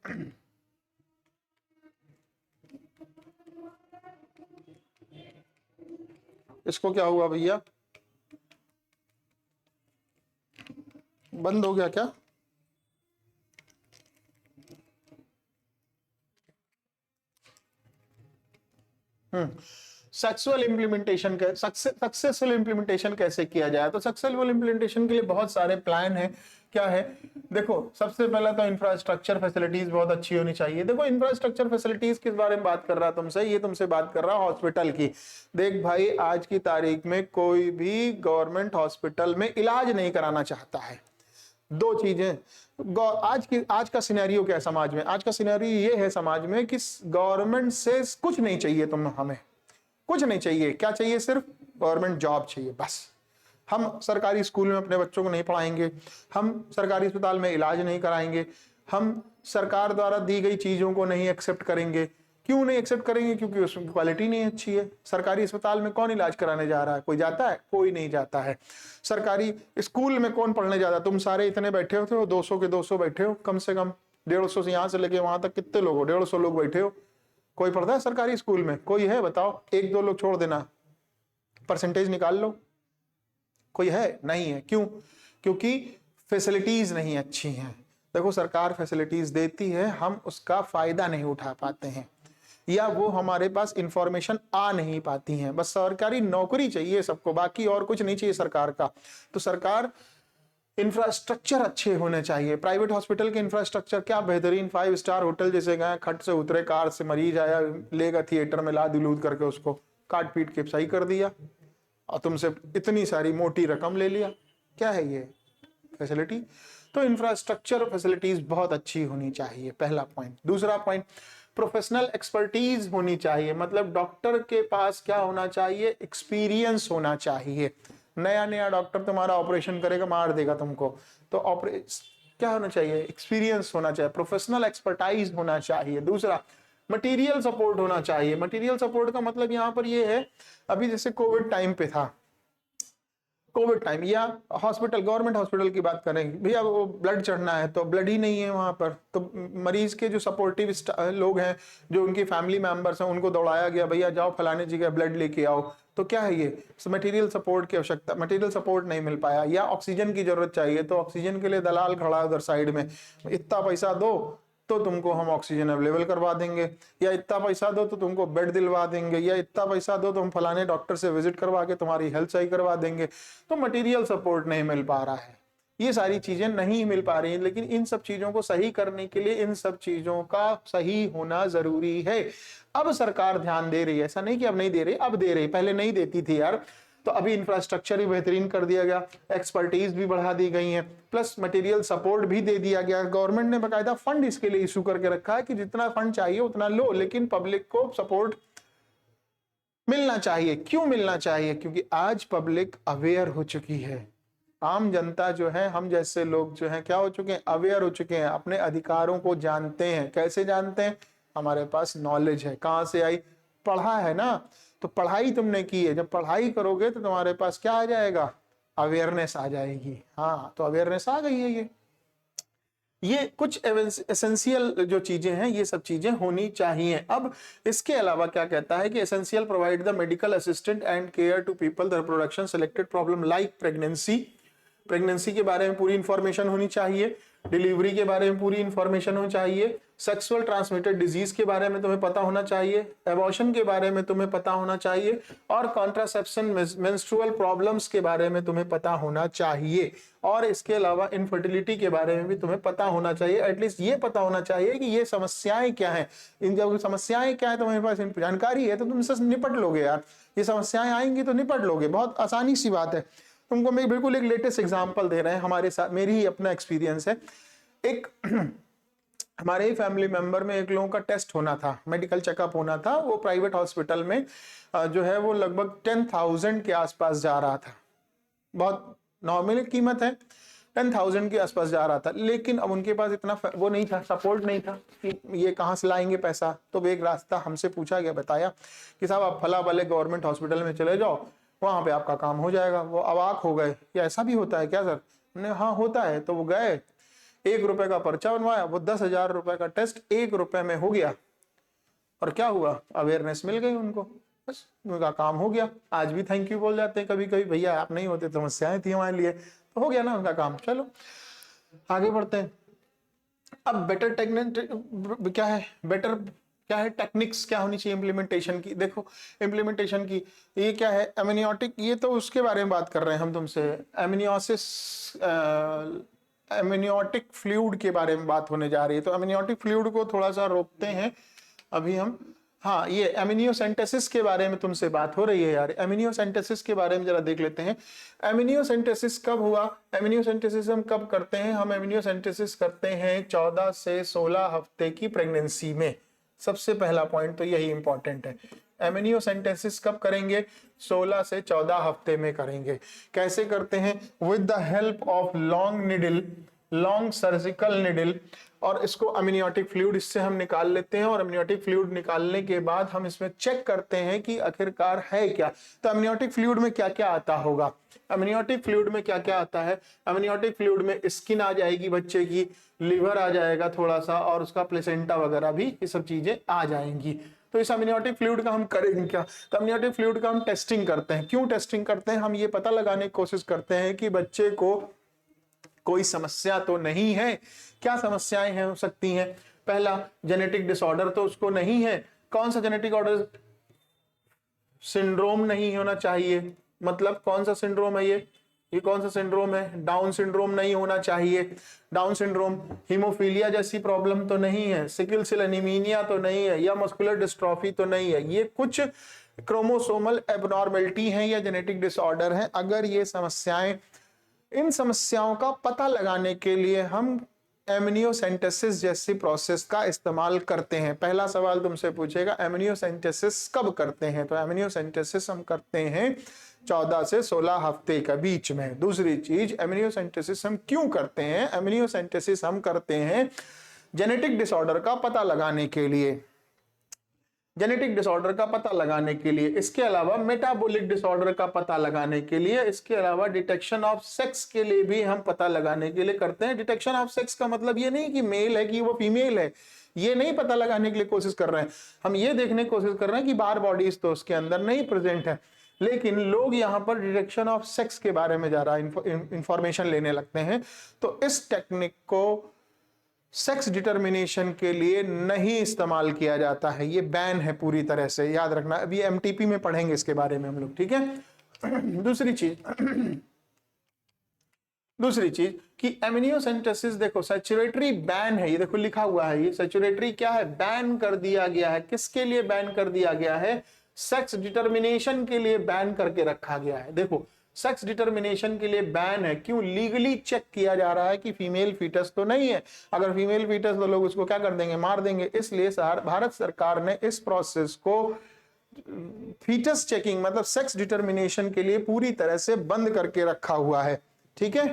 इसको क्या हुआ भैया? बंद हो गया क्या? सक्सेसफुल इम्प्लीमेंटेशन कैसे किया जाए? तो सक्सेसफुल इम्प्लीमेंटेशन के लिए बहुत सारे प्लान हैं। क्या है? देखो, सबसे पहला तो इंफ्रास्ट्रक्चर फैसिलिटीज बहुत अच्छी होनी चाहिए। देखो, इंफ्रास्ट्रक्चर फैसिलिटीज किस बारे में बात कर रहा है तुमसे? ये तुमसे बात कर रहा हॉस्पिटल की। देख भाई, आज की तारीख में कोई भी गवर्नमेंट हॉस्पिटल में इलाज नहीं कराना चाहता है। दो चीजें, आज का सिनेरियो क्या है समाज में? आज का सिनेरियो ये है समाज में कि गवर्नमेंट से कुछ नहीं चाहिए, हमें कुछ नहीं चाहिए। क्या चाहिए? सिर्फ गवर्नमेंट जॉब चाहिए, बस। हम सरकारी स्कूल में अपने बच्चों को नहीं पढ़ाएंगे, हम सरकारी अस्पताल में इलाज नहीं कराएंगे, हम सरकार द्वारा दी गई चीजों को नहीं एक्सेप्ट करेंगे। क्यों नहीं एक्सेप्ट करेंगे? क्योंकि उसकी क्वालिटी नहीं अच्छी है। सरकारी अस्पताल में कौन इलाज कराने जा रहा है? कोई जाता है? कोई नहीं जाता है। सरकारी स्कूल में कौन पढ़ने जाता है? तुम सारे इतने बैठे होते हो, 200 के 200 बैठे हो, कम से कम 150 से यहाँ से लेके वहां तक कितने लोग हो? 150 लोग बैठे हो। कोई पढ़ता है सरकारी स्कूल में? कोई है? बताओ, 1-2 लोग छोड़ देना, परसेंटेज निकाल लो। कोई है? नहीं है। क्यों? क्योंकि फैसिलिटीज नहीं अच्छी हैं। देखो, सरकार फैसिलिटीज देती है, हम उसका फायदा नहीं उठा पाते हैं, या वो हमारे पास इंफॉर्मेशन आ नहीं पाती हैं। बस सरकारी नौकरी चाहिए सबको, बाकी और कुछ नहीं चाहिए सरकार का। तो सरकार इंफ्रास्ट्रक्चर अच्छे होने चाहिए। प्राइवेट हॉस्पिटल के इंफ्रास्ट्रक्चर क्या बेहतरीन, 5 स्टार होटल जैसे गए, खट से उतरे, कार से मरीज आया, लेगा थिएटर में, ला दिलूद करके उसको काट पीट के सही कर दिया, और तुमसे इतनी सारी मोटी रकम ले लिया। क्या है ये फैसिलिटी? तो इंफ्रास्ट्रक्चर फैसिलिटीज बहुत अच्छी होनी चाहिए, पहला पॉइंट। दूसरा पॉइंट, प्रोफेशनल एक्सपर्टीज होनी चाहिए। मतलब डॉक्टर के पास क्या होना चाहिए? एक्सपीरियंस होना चाहिए। नया नया डॉक्टर तुम्हारा ऑपरेशन करेगा, मार देगा तुमको। तो क्या होना चाहिए? एक्सपीरियंस होना चाहिए, प्रोफेशनल एक्सपर्टाइज होना चाहिए। दूसरा, मटेरियल सपोर्ट होना चाहिए। मटेरियल सपोर्ट का मतलब यहाँ पर ये है, अभी जैसे कोविड टाइम पे था, कोविड टाइम या हॉस्पिटल, गवर्नमेंट हॉस्पिटल की बात करें, भैया वो ब्लड चढ़ना है तो ब्लड ही नहीं है वहां पर, तो मरीज के जो सपोर्टिव लोग हैं, जो उनकी फैमिली मेंबर्स हैं, उनको दौड़ाया गया, भैया जाओ फलाने जी का ब्लड लेके आओ। तो क्या है ये मटेरियल सपोर्ट की आवश्यकता, मटेरियल सपोर्ट नहीं मिल पाया, या ऑक्सीजन की जरूरत चाहिए तो ऑक्सीजन के लिए दलाल खड़ा है उधर साइड में, इतना पैसा दो तो तुमको हम ऑक्सीजन अवेलेबल करवा देंगे, या इतना पैसा दो तो तुमको बेड दिलवा देंगे, या इतना पैसा दो तो हम फलाने डॉक्टर से विजिट करवा के तुम्हारी हेल्थ सही करवा देंगे। तो मटेरियल सपोर्ट नहीं मिल पा रहा है, ये सारी चीजें नहीं मिल पा रही हैं। लेकिन इन सब चीजों को सही करने के लिए इन सब चीजों का सही होना जरूरी है। अब सरकार ध्यान दे रही है, ऐसा नहीं कि अब नहीं दे रही, अब दे रही, पहले नहीं देती थी यार। तो अभी इंफ्रास्ट्रक्चर भी बेहतरीन कर दिया गया, एक्सपर्टीज भी बढ़ा दी गई है, प्लस मटेरियल सपोर्ट भी दे दिया गया। गवर्नमेंट ने बकायदा फंड इसके लिए इशू करके रखा है कि जितना फंड चाहिए उतना लो, लेकिन पब्लिक को सपोर्ट मिलना चाहिए। क्यों मिलना चाहिए? क्योंकि आज पब्लिक अवेयर हो चुकी है, आम जनता जो है, हम जैसे लोग जो हैं क्या हो चुके हैं, अवेयर हो चुके हैं, अपने अधिकारों को जानते हैं। कैसे जानते हैं? हमारे पास नॉलेज है। कहां से आई? पढ़ा है ना, तो पढ़ाई तुमने की है, जब पढ़ाई करोगे तो तुम्हारे पास क्या आ जाएगा? अवेयरनेस आ जाएगी। हाँ, तो अवेयरनेस आ गई है। ये कुछ एसेंशियल जो चीजें हैं, ये सब चीजें होनी चाहिए। अब इसके अलावा क्या कहता है कि essential provide the medical assistant and care to people the reproduction selected problem like pregnancy के बारे में पूरी इंफॉर्मेशन होनी चाहिए, डिलीवरी के बारे में पूरी इंफॉर्मेशन होनी चाहिए, सेक्सुअल ट्रांसमिटेड डिजीज के बारे में तुम्हें पता होना चाहिए, एबॉर्शन के बारे में तुम्हें पता होना चाहिए, और कॉन्ट्रासेप्शन मेंस्ट्रुअल प्रॉब्लम्स के बारे में तुम्हें पता होना चाहिए, और इसके अलावा इनफर्टिलिटी के बारे में भी तुम्हें पता होना चाहिए। एटलीस्ट ये पता होना चाहिए कि ये समस्याएं क्या हैं। इन जब समस्याएं क्या है तुम्हारे पास जानकारी है तो तुम इससे निपट लोगे यार। ये समस्याएं आएंगी तो निपट लोगे, बहुत आसानी सी बात है। तुमको मैं बिल्कुल एक लेटेस्ट एग्जांपल दे रहे हैं, हमारे साथ मेरी ही अपना एक्सपीरियंस है। एक हमारे ही फैमिली मेंबर में एक लोगों का टेस्ट होना था, मेडिकल चेकअप होना था, वो प्राइवेट हॉस्पिटल में जो है वो लगभग 10,000 के आसपास जा रहा था। बहुत नॉर्मल कीमत है, 10,000 के आसपास जा रहा था। लेकिन अब उनके पास इतना वो नहीं था, सपोर्ट नहीं था कि ये कहाँ से लाएंगे पैसा। तो एक रास्ता हमसे पूछा गया, बताया कि साहब आप फला वाले गवर्नमेंट हॉस्पिटल में चले जाओ, वहां पे आपका काम हो जाएगा। वो अवाक हो गए, ये ऐसा भी होता है क्या सर? हमने हाँ होता है। तो वो गए, 1 रुपए का पर्चा बनवाया, वो 10,000 रुपए का टेस्ट 1 रुपए में हो गया। और क्या हुआ? अवेयरनेस मिल गई उनको, बस उनका काम हो गया। आज भी थैंक यू बोल जाते हैं कभी कभी, भैया आप नहीं होते, समस्याएं थी हमारे लिए, तो हो गया ना उनका काम। चलो आगे बढ़ते हैं। अब बेटर टेक्निक क्या है, क्या है टेक्निक्स क्या होनी चाहिए इम्प्लीमेंटेशन की। देखो इम्प्लीमेंटेशन की ये क्या है, एमनियोटिक, ये तो उसके बारे में बात कर रहे हैं हम तुमसे। एमनियोटिक फ्लूइड के बारे में बात होने जा रही है। तो एमनियोटिक फ्लूइड को थोड़ा सा रोकते हैं अभी हम। हाँ, ये एमिनियोसेंटेसिस के बारे में तुमसे बात हो रही है यार। एमिनियोसेंटेसिस के बारे में जरा देख लेते हैं। एमिनियोसेंटेसिस कब हुआ? एमिनियोसेंटेसिस हम कब करते हैं? हम एमिनियोसेंटेसिस करते हैं 14 से 16 हफ्ते की प्रेगनेंसी में। सबसे पहला पॉइंट तो यही इंपॉर्टेंट है। एमिनियोसेंटेसिस कब करेंगे? 16 से 14 हफ्ते में करेंगे। कैसे करते हैं? With the help of long surgical needle. और इसको अमनियोटिक फ्लूइड इससे हम निकाल लेते हैं, और अमनियोटिक फ्लूइड निकालने के बाद हम इसमें चेक करते हैं कि आखिरकार है क्या। तो अमनियोटिक फ्लूइड में क्या क्या आता होगा? अमनियोटिक फ्लूइड में क्या क्या आता है? अमनियोटिक फ्लूइड में स्किन आ जाएगी बच्चे की, लिवर आ जाएगा थोड़ा सा, और उसका प्लेसेंटा वगैरह भी, ये सब चीजें आ जाएंगी। तो इस अमनियोटिक फ्लूइड का हम करेंगे क्या? तो अमनियोटिक फ्लूइड का हम टेस्टिंग करते हैं। क्यों टेस्टिंग करते हैं? हम ये पता लगाने की कोशिश करते हैं कि बच्चे को कोई समस्या तो नहीं है। क्या समस्याएं हैं हो सकती हैं? पहला, जेनेटिक डिसऑर्डर तो उसको नहीं है। कौन सा जेनेटिक ऑर्डर? सिंड्रोम नहीं होना चाहिए। मतलब कौन सा सिंड्रोम है ये कौन सा सिंड्रोम है? डाउन सिंड्रोम नहीं होना चाहिए। डाउन सिंड्रोम हीमोफीलिया जैसी प्रॉब्लम तो नहीं है, सिकल सेल एनीमिया तो नहीं है, या मस्कुलर डिस्ट्रॉफी तो नहीं है। ये कुछ क्रोमोसोमल एबनॉर्मेलिटी है या जेनेटिक डिसऑर्डर है। अगर ये समस्याएं, इन समस्याओं का पता लगाने के लिए हम एमनियोसेंटेसिस जैसी प्रोसेस का इस्तेमाल करते हैं। पहला सवाल तुमसे पूछेगा एमनियोसेंटेसिस कब करते हैं? तो एमनियोसेंटेसिस हम करते हैं 14 से 16 हफ्ते के बीच में। दूसरी चीज, एमनियोसेंटेसिस हम क्यों करते हैं? एमनियोसेंटेसिस हम करते हैं जेनेटिक डिसऑर्डर का पता लगाने के लिए। जेनेटिक डिसऑर्डर का पता लगाने के लिए, इसके अलावा मेटाबॉलिक डिसऑर्डर का पता लगाने के लिए, इसके अलावा डिटेक्शन ऑफ सेक्स के लिए भी हम पता लगाने के लिए करते हैं। डिटेक्शन ऑफ सेक्स का मतलब ये नहीं कि मेल है कि वो फीमेल है, ये नहीं पता लगाने के लिए कोशिश कर रहे हैं, हम ये देखने की कोशिश कर रहे हैं कि बार बॉडीज तो उसके अंदर नहीं प्रेजेंट है। लेकिन लोग यहां पर डिटेक्शन ऑफ सेक्स के बारे में ज्यादा इंफॉर्मेशन लेने लगते हैं, तो इस टेक्निक को सेक्स डिटर्मिनेशन के लिए नहीं इस्तेमाल किया जाता है, ये बैन है पूरी तरह से, याद रखना। अभी एमटीपी में पढ़ेंगे इसके बारे में हम लोग, ठीक है। दूसरी चीज कि एमिनियोसेंटेसिस, देखो सैचुरेटरी बैन है, ये देखो लिखा हुआ है, ये सैचुरेटरी क्या है, बैन कर दिया गया है। किसके लिए बैन कर दिया गया है? सेक्स डिटर्मिनेशन के लिए बैन करके रखा गया है। देखो सेक्स डिटर्मिनेशन के लिए बैन है, क्यों? लीगली चेक किया जा रहा है कि फीमेल फीटस तो नहीं है। अगर फीमेल फीटस तो लोग उसको क्या कर देंगे, मार देंगे। इसलिए भारत सरकार ने इस प्रोसेस को फीटस चेकिंग मतलब सेक्स डिटर्मिनेशन के लिए पूरी तरह से बंद करके रखा हुआ है, ठीक है,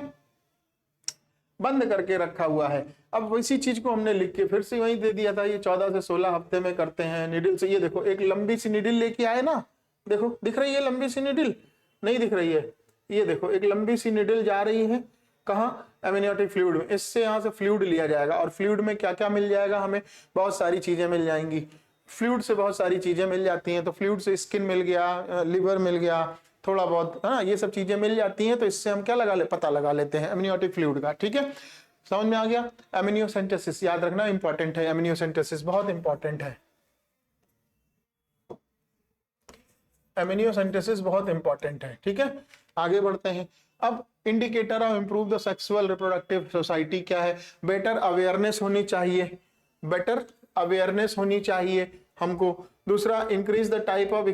बंद करके रखा हुआ है। अब इसी चीज को हमने लिख के फिर से वहीं दे दिया था, ये 14 से 16 हफ्ते में करते हैं निडिल से। ये देखो एक लंबी सी निडिल लेके आए ना, देखो दिख रही है लंबी सी निडिल, नहीं दिख रही है? ये देखो एक लंबी सी निडिल जा रही है, कहाँ? एमनियोटिक फ्लूइड में। इससे यहाँ से फ्लूइड लिया जाएगा, और फ्लूइड में क्या क्या मिल जाएगा हमें? बहुत सारी चीजें मिल जाएंगी। फ्लूइड से बहुत सारी चीजें मिल जाती हैं, तो फ्लूइड से स्किन मिल गया, लिवर मिल गया, थोड़ा बहुत, है ना, ये सब चीजें मिल जाती हैं। तो इससे हम क्या पता लगा लेते हैं एमनियोटिक फ्लूइड का, ठीक है। समझ में आ गया? एमनियोसेंटेसिस याद रखना इंपॉर्टेंट है, एमनियोसेंटेसिस बहुत इंपॉर्टेंट है, एमिनियोसेंटेसिस बहुत इंपॉर्टेंट है, ठीक है। आगे बढ़ते हैं। अब indicator of improve the sexual reproductive society क्या है? बेटर अवेयरनेस होनी चाहिए, बेटर अवेयरनेस होनी चाहिए हमको। दूसरा, increase the type of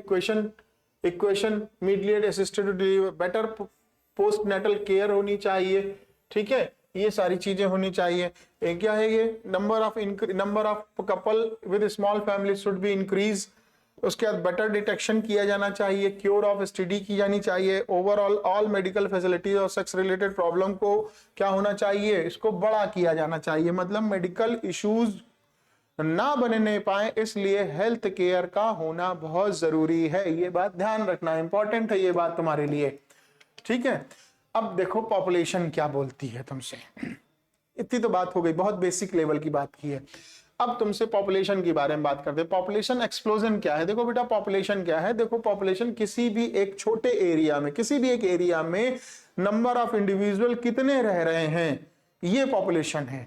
equation mediate assisted to deliver, better post natal care होनी चाहिए, ठीक है, ये सारी चीजें होनी चाहिए। क्या है ये? Number of couple with small family should be increase. उसके बाद बेटर डिटेक्शन किया जाना चाहिए, क्योर ऑफ एसटीडी की जानी चाहिए। ओवरऑल ऑल मेडिकल फैसिलिटीज और सेक्स रिलेटेड प्रॉब्लम को क्या होना चाहिए? इसको बड़ा किया जाना चाहिए, मतलब मेडिकल इश्यूज ना बनने पाए, इसलिए हेल्थ केयर का होना बहुत जरूरी है। ये बात ध्यान रखना, इंपॉर्टेंट है ये बात तुम्हारे लिए, ठीक है। अब देखो पॉपुलेशन क्या बोलती है तुमसे, इतनी तो बात हो गई, बहुत बेसिक लेवल की बात की है। अब तुमसे पॉपुलेशन के बारे में बात करते हैं। पॉपुलेशन एक्सप्लोजन क्या है? देखो बेटा पॉपुलेशन क्या है, देखो पॉपुलेशन किसी भी एक छोटे एरिया में, किसी भी एक एरिया में नंबर ऑफ इंडिविजुअल कितने रह रहे हैं, ये पॉपुलेशन है।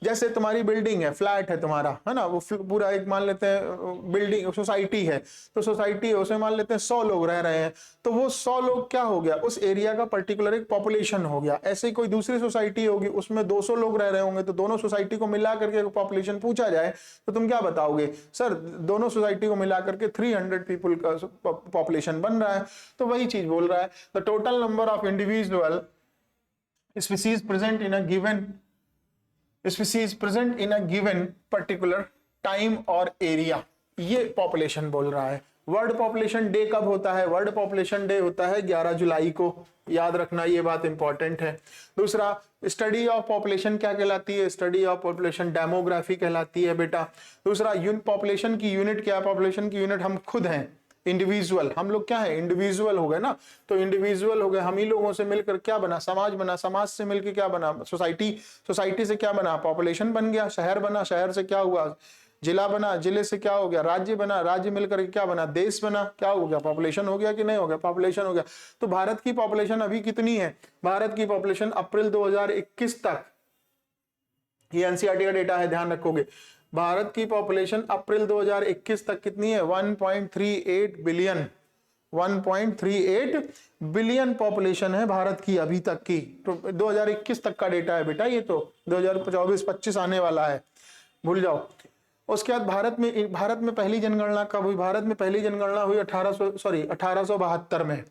जैसे तुम्हारी बिल्डिंग है, फ्लैट है तुम्हारा, है ना, वो पूरा एक मान लेते हैं बिल्डिंग सोसाइटी है, तो सोसाइटी है उसमें मान लेते हैं 100 लोग रह रहे हैं, तो वो 100 लोग क्या हो गया? उस एरिया का पर्टिकुलर एक पॉपुलेशन हो गया। ऐसे कोई दूसरी सोसाइटी होगी उसमें 200 लोग रह रहे होंगे, तो दोनों सोसाइटी को मिला करके पॉपुलेशन पूछा जाए तो तुम क्या बताओगे? सर दोनों सोसाइटी को मिला करके 300 पीपल का पॉपुलेशन बन रहा है। तो वही चीज बोल रहा है, the total number of individual species present in a given species present in a given particular time और area, ये पॉपुलेशन बोल रहा है। वर्ल्ड पॉपुलेशन डे कब होता है? वर्ल्ड पॉपुलेशन डे होता है 11 जुलाई को, याद रखना, ये बात इंपॉर्टेंट है। दूसरा, स्टडी ऑफ पॉपुलेशन क्या कहलाती है? स्टडी ऑफ पॉपुलेशन डेमोग्राफी कहलाती है बेटा। दूसरा, पॉपुलेशन की यूनिट क्या? पॉपुलेशन की यूनिट हम खुद हैं, इंडिविजुअल, हम लोग क्या है? इंडिविजुअल हो गए ना, तो इंडिविजुअल हो गए, हम ही लोगों से मिलकर क्या बना? समाज बना, समाज से मिलकर क्या बना? सोसाइटी, सोसाइटी से क्या बना? पॉपुलेशन बन गया, शहर बना, शहर से क्या हुआ? जिला बना, जिले से क्या हो गया? राज्य बना, राज्य मिलकर क्या बना? देश बना, क्या हो गया? पॉपुलेशन हो गया कि नहीं हो गया? पॉपुलेशन हो गया। तो भारत की पॉपुलेशन अभी कितनी है? भारत की पॉपुलेशन अप्रैल 2021 तक, ये एनसीईआरटी का डेटा है, ध्यान रखोगे, भारत की पॉपुलेशन अप्रैल 2021 तक कितनी है? 1.38 बिलियन, 1.38 बिलियन पॉपुलेशन है भारत की अभी तक की। तो 2021 तक का डेटा है बेटा, ये तो 2024-25 आने वाला है, भूल जाओ। उसके बाद भारत में पहली जनगणना कब हुई? भारत में पहली जनगणना हुई 1872 में।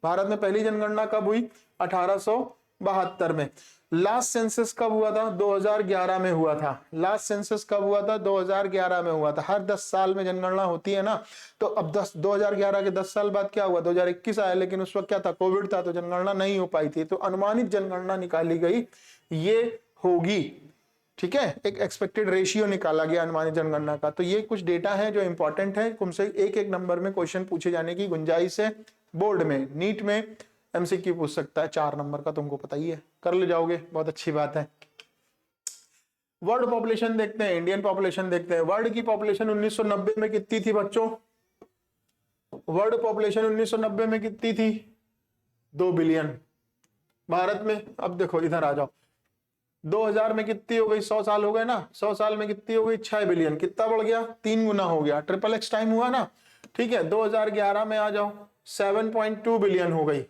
भारत में पहली जनगणना कब हुई? 1872 में। लास्ट सेंसस कब हुआ था? 2011 में हुआ था। लास्ट सेंसस कब हुआ था? 2011 में हुआ था। हर 10 साल में जनगणना होती है ना, तो अब 2011 के 10 साल बाद क्या हुआ? 2021 आया, लेकिन उस वक्त क्या था? कोविड था, तो जनगणना नहीं हो पाई थी। तो अनुमानित जनगणना निकाली गई, ये होगी ठीक है, एक एक्सपेक्टेड रेशियो निकाला गया अनुमानित जनगणना का। तो ये कुछ डेटा है जो इंपॉर्टेंट है, तुमसे एक एक नंबर में क्वेश्चन पूछे जाने की गुंजाइश है। बोर्ड में, नीट में एमसीक्यू पूछ सकता है 4 नंबर का, तुमको पता ही है, कर ले जाओगे, बहुत अच्छी बात है। वर्ल्ड पॉपुलेशन देखते हैं, इंडियन पॉपुलेशन देखते हैं। वर्ल्ड की पॉपुलेशन 1990 में कितनी थी बच्चों? वर्ल्ड पॉपुलेशन 1990 में कितनी थी? 2 बिलियन। भारत में अब देखो, इधर आ जाओ, 2000 में कितनी हो गई? 100 साल हो गए ना, 100 साल में कितनी हो गई? 6 बिलियन। कितना बढ़ गया? 3 गुना हो गया, ट्रिपल एक्स टाइम हुआ ना। ठीक है, 2011 में आ जाओ, 7.2 बिलियन हो गई,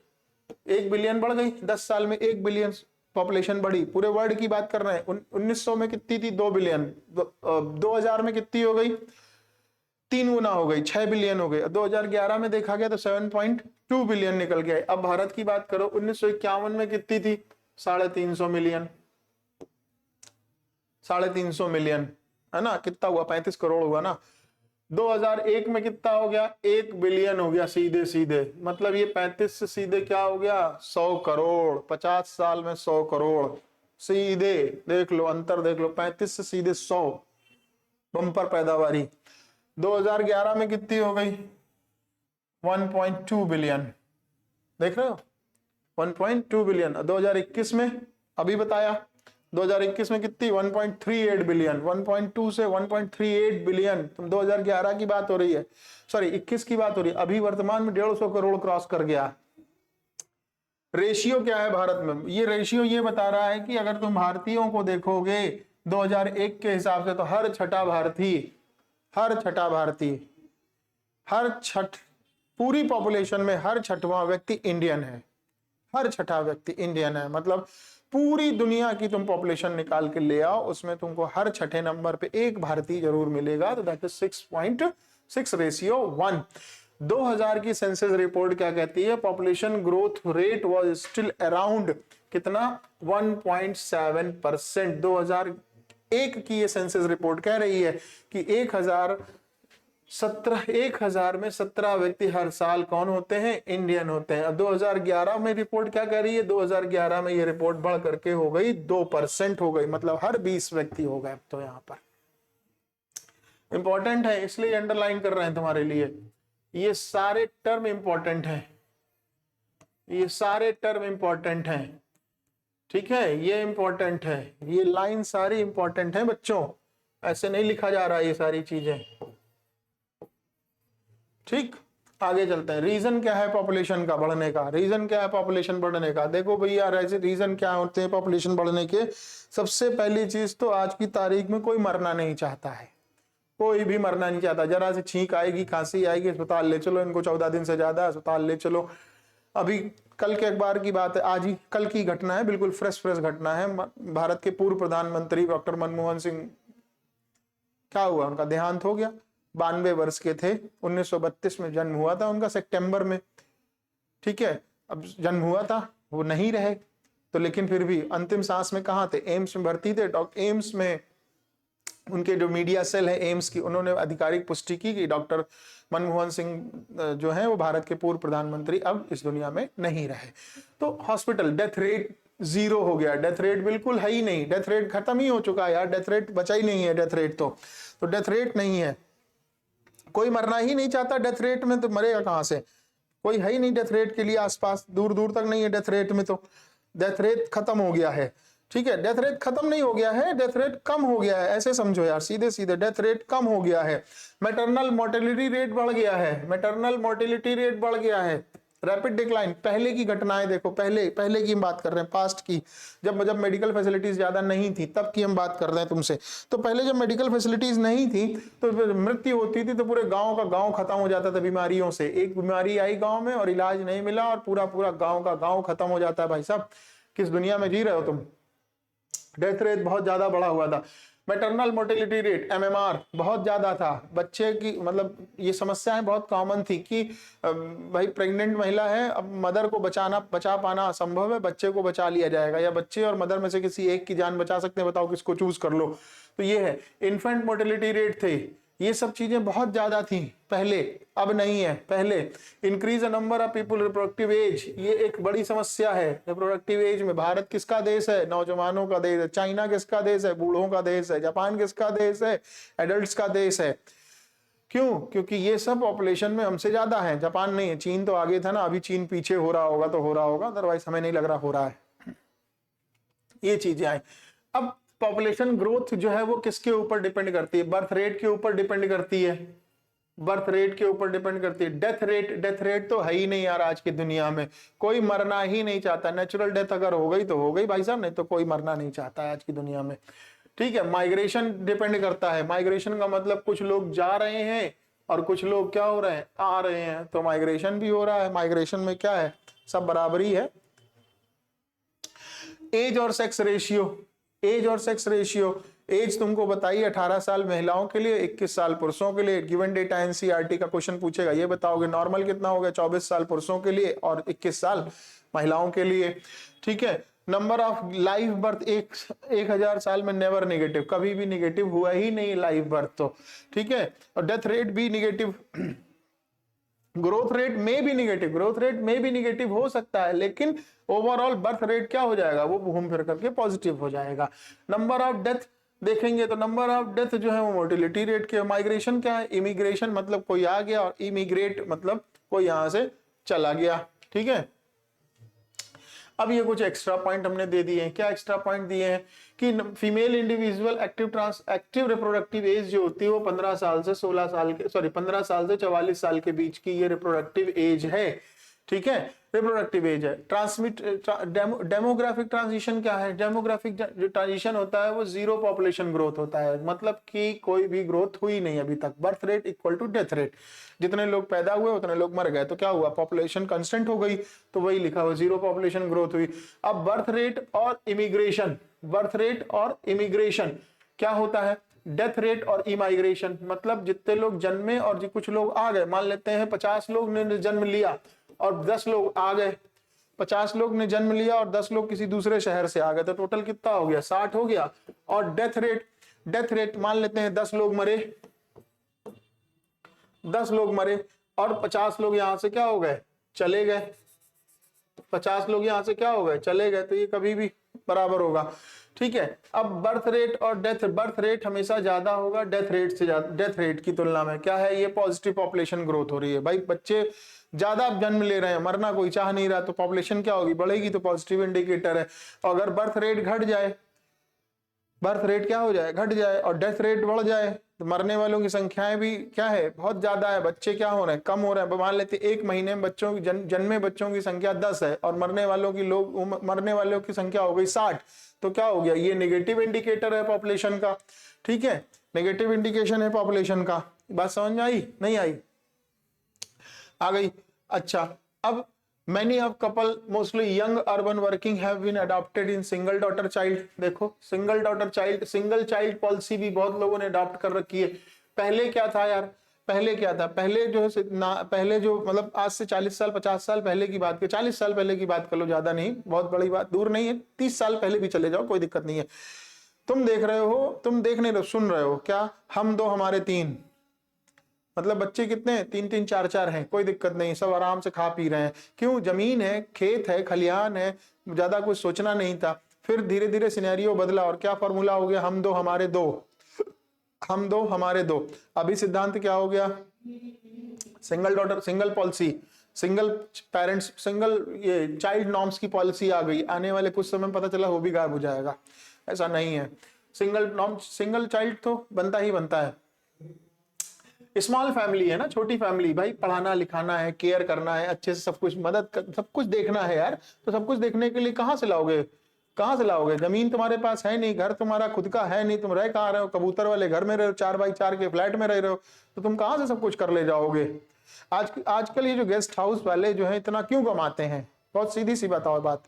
1 बिलियन बढ़ गई। 10 साल में 1 बिलियन पॉपुलेशन बढ़ी। पूरे वर्ल्ड की बात कर रहे हैं। 1900 में कितनी थी? 2 बिलियन। 2000 में कितनी हो गई? 3 गुना हो गई, 6 बिलियन हो गई। 2011 में देखा गया तो 7.2 बिलियन निकल गया। अब भारत की बात करो, 1951 में कितनी थी? 350 मिलियन। 350 मिलियन है ना, कितना हुआ? 35 करोड़ हुआ ना। 2001 में कितना हो गया? 1 बिलियन हो गया सीधे सीधे। मतलब ये 35 से सीधे क्या हो गया? 100 करोड़। 50 साल में 100 करोड़ सीधे। देख लो अंतर, देख लो, 35 से सीधे 100, बम्पर पैदावारी। 2011 में कितनी हो गई? 1.2 बिलियन। देख रहे हो, 1.2 बिलियन। 2021 में अभी बताया, 2021 में कितनी? 1.38 बिलियन। 1.2 से 1.38 बिलियन। तुम 2011 की बात हो रही है, सॉरी 21 की बात हो रही है। अभी वर्तमान में 150 करोड़ क्रॉस कर गया। रेशियो क्या है भारत में? ये रेशियो ये बता रहा है कि अगर तुम भारतीयों को देखोगे 2001 के हिसाब से, तो हर छठा भारतीय, पूरी पॉपुलेशन में हर छठवां व्यक्ति इंडियन है। हर छठा व्यक्ति इंडियन है। मतलब पूरी दुनिया की तुम पॉपुलेशन निकाल के ले आओ, उसमें तुमको हर छठे नंबर पे एक भारतीय जरूर मिलेगा। तो दैट इज 6.6:1। 2000 की सेंसस रिपोर्ट क्या कहती है? Population growth rate was still around कितना? 1.7%। 2001 की ये सेंसस रिपोर्ट कह रही है कि 1000 में 17 व्यक्ति हर साल कौन होते हैं? इंडियन होते हैं। अब 2011 में रिपोर्ट क्या कह रही है? 2011 में ये रिपोर्ट बढ़ करके हो गई 2% हो गई। मतलब हर 20 व्यक्ति हो गए। तो यहां पर इंपॉर्टेंट है, इसलिए अंडरलाइन कर रहे हैं तुम्हारे लिए। ये सारे टर्म इंपॉर्टेंट हैं, ये सारे टर्म इंपॉर्टेंट हैं। ठीक है, ये इंपॉर्टेंट है, ये लाइन सारी इंपॉर्टेंट है बच्चों। ऐसे नहीं लिखा जा रहा है ये सारी चीजें। ठीक, आगे चलते हैं। रीजन क्या है पॉपुलेशन का बढ़ने का? रीजन क्या है पॉपुलेशन बढ़ने का? देखो भैया, ऐसे रीजन क्या होते हैं पॉपुलेशन बढ़ने के? सबसे पहली चीज तो आज की तारीख में कोई मरना नहीं चाहता है, कोई भी मरना नहीं चाहता। जरा से छींक आएगी, खांसी आएगी, अस्पताल ले चलो, इनको 14 दिन से ज्यादा अस्पताल ले चलो। अभी कल के अखबार की बात है, आज ही कल की घटना है, बिल्कुल फ्रेश घटना है। भारत के पूर्व प्रधानमंत्री डॉक्टर मनमोहन सिंह, क्या हुआ? उनका देहांत हो गया। 92 वर्ष के थे। 1932 में जन्म हुआ था उनका, सितंबर में। ठीक है, अब जन्म हुआ था, वो नहीं रहे तो, लेकिन फिर भी अंतिम सांस में कहाँ थे? एम्स में भर्ती थे। एम्स में उनके जो मीडिया सेल है एम्स की, उन्होंने आधिकारिक पुष्टि की कि डॉक्टर मनमोहन सिंह जो है वो भारत के पूर्व प्रधानमंत्री अब इस दुनिया में नहीं रहे। तो हॉस्पिटल डेथ रेट 0 हो गया। डेथ रेट बिल्कुल है ही नहीं, डेथ रेट खत्म ही हो चुका है यार, डेथ रेट बचा ही नहीं है। डेथ रेट तो डेथ रेट नहीं है, कोई मरना ही नहीं चाहता डेथ रेट में, तो मरेगा कहां से? कोई है ही नहीं डेथ रेट के लिए आसपास, दूर दूर तक नहीं है डेथ रेट में। तो डेथ रेट खत्म हो गया है। ठीक है, डेथ रेट खत्म नहीं हो गया है, डेथ रेट कम हो गया है। ऐसे समझो यार, सीधे सीधे डेथ रेट कम हो गया है। मैटरनल मोर्टेलिटी रेट बढ़ गया है, मैटरनल मोर्टेलिटी रेट बढ़ गया है। रैपिड डिक्लाइन, पहले की घटनाएं देखो, पहले की हम बात कर रहे हैं, पास्ट की, जब मेडिकल फैसिलिटीज ज्यादा नहीं थी तब की हम बात कर रहे हैं तुमसे। तो पहले जब मेडिकल फैसिलिटीज नहीं थी तो मृत्यु होती थी तो पूरे गांव का गांव खत्म हो जाता था बीमारियों से। एक बीमारी आई गांव में और इलाज नहीं मिला और पूरा पूरा गांव का गांव खत्म हो जाता है। भाई साहब, किस दुनिया में जी रहे हो तुम? डेथ रेट बहुत ज्यादा बढ़ा हुआ था। मैटरनल मोर्टेलिटी रेट MMR बहुत ज्यादा था। बच्चे की, मतलब ये समस्याएं बहुत कॉमन थी कि भाई प्रेग्नेंट महिला है, अब मदर को बचा पाना असंभव है, बच्चे को बचा लिया जाएगा, या बच्चे और मदर में से किसी एक की जान बचा सकते हैं, बताओ किसको चूज कर लो। तो ये है। इन्फेंट मोर्टेलिटी रेट थे ये सब चीजें बहुत ज्यादा थी पहले, अब नहीं है। पहले increase the number of people, reproductive age, ये एक बड़ी समस्या है। रिप्रोडक्टिव एज में भारत किसका देश है? नौजवानों का देश है। चाइना किसका देश है? बूढ़ों का देश है। जापान किसका देश है? एडल्ट्स का देश है। क्यों? क्योंकि ये सब पॉपुलेशन में हमसे ज्यादा है। जापान नहीं है, चीन तो आगे था ना, अभी चीन पीछे हो रहा होगा तो हो रहा होगा, अदरवाइज हमें नहीं लग रहा हो रहा है। ये चीजें आई। अब पॉपुलेशन ग्रोथ जो है वो किसके ऊपर डिपेंड करती है? बर्थ रेट के ऊपर डिपेंड करती है। बर्थ रेट के ऊपर डिपेंड करती है। डेथ रेट तो है ही नहीं यार आज की दुनिया में, कोई मरना ही नहीं चाहता। नेचुरल डेथ अगर हो गई तो हो गई भाई साहब, नहीं तो कोई मरना नहीं चाहता है आज की दुनिया में। ठीक है, माइग्रेशन डिपेंड करता है। माइग्रेशन का मतलब कुछ लोग जा रहे हैं और कुछ लोग क्या हो रहे हैं? आ रहे हैं, तो माइग्रेशन भी हो रहा है। माइग्रेशन में क्या है? सब बराबरी है। एज और सेक्स रेशियो, एज और सेक्स रेशियो, एज तुमको बताइए 18 साल महिलाओं के लिए, 21 साल पुरुषों के लिए। गिवन डेटा एनसीईआरटी का क्वेश्चन पूछेगा, ये बताओगे नॉर्मल कितना हो गया? 24 साल पुरुषों के लिए और 21 साल महिलाओं के लिए। ठीक है, नंबर ऑफ लाइव बर्थ 1000 साल में नेवर नेगेटिव, कभी भी नेगेटिव हुआ ही नहीं लाइव बर्थ तो। ठीक है, और डेथ रेट भी नेगेटिव, ग्रोथ रेट में भी नेगेटिव, ग्रोथ रेट में भी नेगेटिव हो सकता है, लेकिन ओवरऑल बर्थ रेट क्या हो जाएगा? वो घूम फिर करके पॉजिटिव हो जाएगा। नंबर ऑफ डेथ देखेंगे तो नंबर ऑफ डेथ जो है वो मोर्टिलिटी रेट के। माइग्रेशन क्या है? इमिग्रेशन मतलब कोई आ गया, और इमिग्रेट मतलब कोई यहां से चला गया। ठीक है, अब ये कुछ एक्स्ट्रा पॉइंट हमने दे दिए हैं। क्या एक्स्ट्रा पॉइंट दिए हैं? कि female individual active reproductive age जो होती है वो 15 साल से 16 साल के 15 साल से 44 साल के बीच की ये रिप्रोडक्टिव एज है। ठीक है, रिप्रोडक्टिव एज है। डेमोग्राफिक ट्रांजिशन क्या है? डेमोग्राफिक जो ट्रांजिशन होता है वो जीरो पॉपुलेशन ग्रोथ होता है, मतलब कि कोई भी ग्रोथ हुई नहीं अभी तक। Birth rate equal to death rate, जितने लोग पैदा हुए उतने लोग मर गए, तो क्या हुआ? पॉपुलेशन कांस्टेंट हो गई, तो वही लिखा हुआ जीरो पॉपुलेशन ग्रोथ हुई। अब बर्थ रेट और इमिग्रेशन, बर्थ रेट और इमिग्रेशन क्या होता है? डेथ रेट और इमाइग्रेशन, मतलब जितने लोग जन्मे और कुछ लोग आ गए। मान लेते हैं 50 लोग ने जन्म लिया और 10 लोग आ गए। 50 लोग ने जन्म लिया और 10 लोग किसी दूसरे शहर से आ गए, तो टोटल कितना हो गया? 60 हो गया। और डेथ रेट मान लेते हैं 10 लोग मरे, 10 लोग मरे और 50 लोग यहां से क्या हो गए? चले गए। 50 लोग यहां से क्या हो गए? चले गए, तो ये कभी भी बराबर होगा। ठीक है, अब बर्थ रेट और बर्थ रेट हमेशा ज्यादा होगा डेथ रेट से, डेथ रेट की तुलना में। क्या है? ये पॉजिटिव पॉपुलेशन ग्रोथ हो रही है। भाई बच्चे ज्यादा जन्म ले रहे हैं, मरना कोई चाह नहीं रहा, तो पॉपुलेशन क्या होगी? बढ़ेगी, तो पॉजिटिव इंडिकेटर है। और अगर बर्थ रेट घट जाए, बर्थ रेट क्या हो जाए? घट जाए, और डेथ रेट बढ़ जाए, तो मरने वालों की संख्याएं भी क्या है? बहुत ज्यादा है। बच्चे क्या हो रहे हैं? कम हो रहे हैं। मान लेते एक महीने में बच्चों की जन्मे बच्चों की संख्या 10 है और मरने वालों की संख्या हो गई 60, तो क्या हो गया? ये नेगेटिव इंडिकेटर है पॉपुलेशन का। ठीक है, नेगेटिव इंडिकेशन है पॉपुलेशन का। बात समझ में आई? नहीं आई? आ गई। अच्छा, अब many of couple mostly young urban working have been adopted in single daughter child। देखो सिंगल चाइल्ड पॉलिसी भी बहुत लोगों ने अडॉप्ट कर रखी है। पहले क्या था यार? पहले क्या था? पहले जो पहले जो मतलब आज से 40 साल 50 साल पहले की बात कर, 40 साल पहले की बात कर लो, ज्यादा नहीं, बहुत बड़ी बात दूर नहीं है, 30 साल पहले भी चले जाओ, कोई दिक्कत नहीं है। तुम देख रहे हो, तुम देख नहीं रहे, सुन रहे हो क्या? हम दो हमारे तीन, मतलब बच्चे कितने हैं? 3-3 4-4 हैं, कोई दिक्कत नहीं, सब आराम से खा पी रहे हैं। क्यों? जमीन है, खेत है, खलिहान है, ज्यादा कुछ सोचना नहीं था। फिर धीरे धीरे सिनेरियो बदला और क्या फॉर्मूला हो गया? हम दो हमारे दो, हम दो हमारे दो। अभी सिद्धांत क्या हो गया? Single daughter, single policy, single parents, single ये चाइल्ड नॉर्म्स की पॉलिसी आ गई। आने वाले कुछ समय पता चला वो भी गायब हो जाएगा। ऐसा नहीं है, सिंगल नॉर्म, सिंगल चाइल्ड तो बनता ही बनता है। स्मॉल फैमिली है ना, छोटी फैमिली, भाई पढ़ाना लिखाना है, केयर करना है, अच्छे से सब कुछ सब कुछ देखना है यार। तो सब कुछ देखने के लिए कहां से लाओगे? कहां से लाओगे? जमीन तुम्हारे पास है नहीं, घर तुम्हारा खुद का है नहीं, तुम रह कहां रहे हो? कबूतर वाले घर में रहे हो, 4x4 के फ्लैट में रह रहे हो, तो तुम कहां से सब कुछ कर ले जाओगे? आजकल ये जो गेस्ट हाउस वाले जो है इतना क्यों कमाते हैं? बहुत सीधी सी बताओ बात,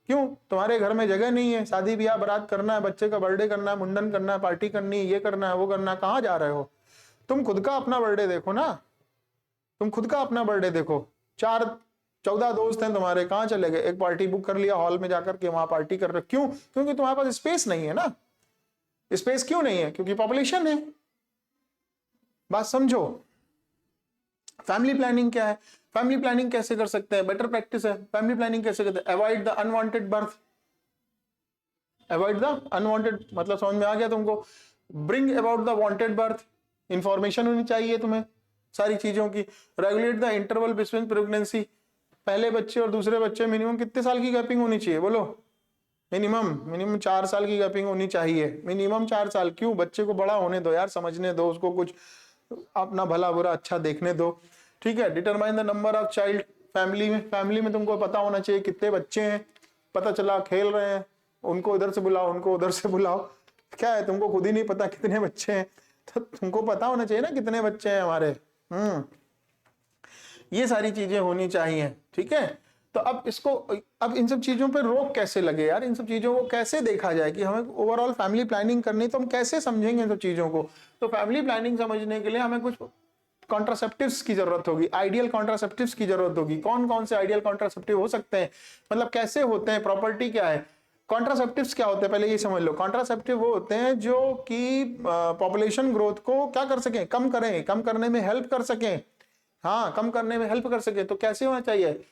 क्यों? तुम्हारे घर में जगह नहीं है, शादी ब्याह बारात करना है, बच्चे का बर्थडे करना है, मुंडन करना है, पार्टी करनी है, ये करना है, वो करना है, कहां जा रहे हो? तुम खुद का अपना बर्थडे देखो ना, तुम खुद का अपना बर्थडे देखो। 14 दोस्त हैं तुम्हारे, कहां चले गए? एक पार्टी बुक कर लिया हॉल में जाकर के, वहां पार्टी कर रहे। क्यों? क्योंकि तुम्हारे पास स्पेस नहीं है ना। स्पेस क्यों नहीं है? क्योंकि पॉपुलेशन है। बात समझो। फैमिली प्लानिंग क्या है, फैमिली प्लानिंग कैसे कर सकते हैं, बेटर प्रैक्टिस है। फैमिली प्लानिंग कैसे करते हैं, avoid the unwanted birth, avoid the unwanted मतलब समझ में आ गया तुमको। Bring about the wanted birth, information होनी चाहिए तुम्हें सारी चीजों की। Regulate the interval between pregnancy, पहले बच्चे और दूसरे बच्चे मिनिमम कितने साल की गैपिंग होनी चाहिए बोलो, मिनिमम 4 साल की गैपिंग होनी चाहिए, मिनिमम 4 साल। क्यों, बच्चे को बड़ा होने दो यार, समझने दो उसको, कुछ अपना भला बुरा अच्छा देखने दो, ठीक है। Determine the number of child, family में तुमको पता होना चाहिए कितने बच्चे हैं, पता चला खेल रहे हैं, उनको इधर से बुलाओ उनको उधर से बुलाओ, क्या है तुमको खुद ही नहीं पता कितने बच्चे हैं, तो तुमको पता होना चाहिए ना कितने बच्चे हैं हमारे। ये सारी चीजें होनी चाहिए, ठीक है। तो अब इन सब चीजों पे रोक कैसे लगे यार, इन सब चीजों को कैसे देखा जाए कि हमें ओवरऑल फैमिली प्लानिंग करनी, तो हम कैसे समझेंगे इन सब चीजों को। तो फैमिली प्लानिंग समझने के लिए हमें कुछ कॉन्ट्रासेप्टिव्स की जरूरत होगी, आइडियल कॉन्ट्रासेप्टिव्स की जरूरत होगी। कौन कौन से आइडियल कॉन्ट्रासेप्टिव हो सकते हैं, मतलब कैसे होते हैं, प्रॉपर्टी क्या है। कॉन्ट्रासेप्टिव्स क्या होते हैं पहले ये समझ लो। कॉन्ट्रासेप्टिव वो होते हैं जो कि पॉपुलेशन ग्रोथ को क्या कर सकें, कम करें, कम करने में हेल्प कर सकें, हाँ कम करने में हेल्प कर सके। तो कैसे होना चाहिए,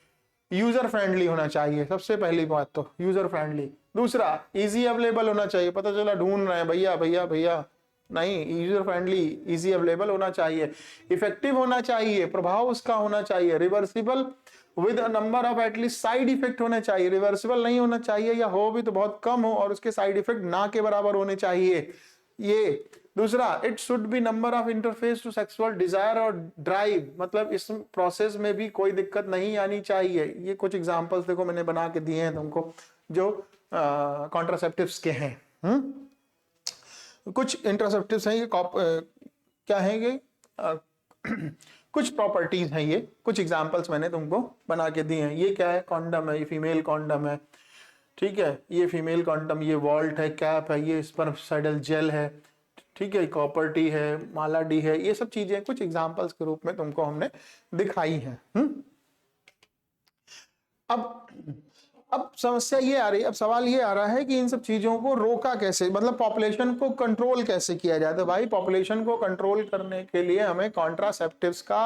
यूजर फ्रेंडली होना चाहिए, सबसे पहली बात तो यूजर फ्रेंडली। दूसरा इजी अवेलेबल होना चाहिए, पता चला ढूंढ रहे हैं भैया भैया भैया, नहीं, यूजर फ्रेंडली इजी अवेलेबल होना चाहिए। इफेक्टिव होना चाहिए, प्रभाव उसका होना चाहिए। Reversible with a number of at least side effect होने चाहिए, रिवर्सिबल नहीं होना चाहिए, या हो भी तो बहुत कम हो और उसके साइड इफेक्ट ना के बराबर होने चाहिए ये। दूसरा, it should be number of interface to sexual desire और ड्राइव, मतलब इस प्रोसेस में भी कोई दिक्कत नहीं आनी चाहिए। ये कुछ एग्जांपल्स देखो मैंने बना के दिए हैं तुमको जो कॉन्ट्रासेप्टिव्स के हैं। कुछ इंटरसेप्टिव्स हैं ये क्या है ये कुछ प्रॉपर्टीज हैं, ये कुछ एग्जांपल्स मैंने तुमको बना के दिए हैं। ये क्या है, कॉन्डम है, ये फीमेल कॉन्डम है, ठीक है, ये फीमेल कॉन्डम, ये वॉल्ट है, कैप है, ये स्पर्मसाइडल जेल है, ठीक है, कॉपर टी है, माला डी है, ये सब चीजें कुछ एग्जांपल्स के रूप में तुमको हमने दिखाई हैं। अब समस्या ये आ रही है, अब सवाल ये आ रहा है कि इन सब चीजों को रोका कैसे, मतलब पॉपुलेशन को कंट्रोल कैसे किया जाए। तो भाई पॉपुलेशन को कंट्रोल करने के लिए हमें कॉन्ट्रासेप्टिव्स का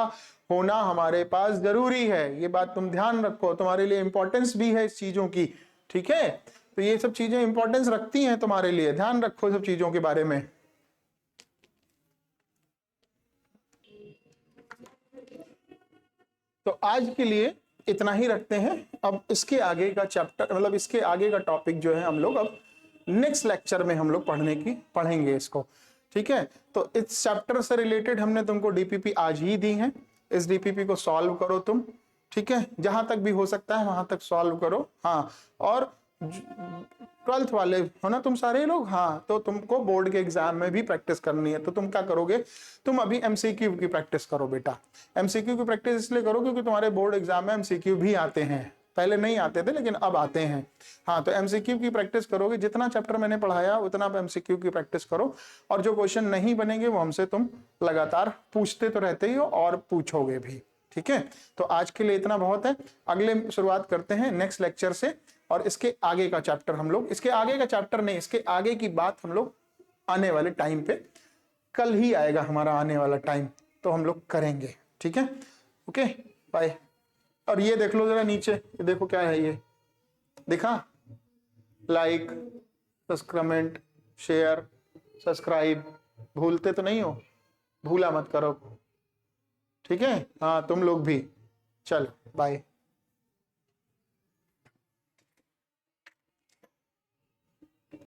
होना हमारे पास जरूरी है, ये बात तुम ध्यान रखो, तुम्हारे लिए इंपॉर्टेंस भी है इस चीजों की, ठीक है। तो ये सब चीजें इंपॉर्टेंस रखती हैं तुम्हारे लिए, ध्यान रखो सब चीजों के बारे में। तो आज के लिए इतना ही रखते हैं। अब इसके आगे का चैप्टर, मतलब इसके आगे का टॉपिक जो है हम लोग अब नेक्स्ट लेक्चर में हम लोग पढ़ेंगे इसको, ठीक है। तो इस चैप्टर से रिलेटेड हमने तुमको डीपीपी आज ही दी है, इस डीपीपी को सॉल्व करो तुम, ठीक है, जहां तक भी हो सकता है वहां तक सॉल्व करो। हाँ, और 12th वाले हो ना तुम सारे लोग, हाँ, तो तुमको बोर्ड के एग्जाम में भी प्रैक्टिस करनी है। तो तुम क्या करोगे, तुम अभी एमसीक्यू की प्रैक्टिस करो बेटा। एमसीक्यू की प्रैक्टिस इसलिए करो क्योंकि तुम्हारे बोर्ड एग्जाम में एमसीक्यू भी आते हैं, पहले नहीं आते थे लेकिन अब आते हैं। हाँ, तो एमसीक्यू की प्रैक्टिस करोगे, जितना चैप्टर मैंने पढ़ाया उतना एमसीक्यू की प्रैक्टिस करो, और जो क्वेश्चन नहीं बनेंगे वो हमसे तुम लगातार पूछते तो रहते ही हो और पूछोगे भी, ठीक है। तो आज के लिए इतना बहुत है, अगले शुरुआत करते हैं नेक्स्ट लेक्चर से, और इसके आगे का चैप्टर हम लोग, इसके आगे का चैप्टर नहीं, इसके आगे की बात हम लोग आने वाले टाइम पे, कल ही आएगा हमारा आने वाला टाइम, तो हम लोग करेंगे, ठीक है। Okay, bye. और ये देख लो जरा नीचे, ये देखो क्या है, ये दिखा, लाइक, सब्सक्राइब, शेयर, सब्सक्राइब, भूलते तो नहीं हो, भूला मत करो, ठीक है। हाँ, तुम लोग भी, चलो बाय।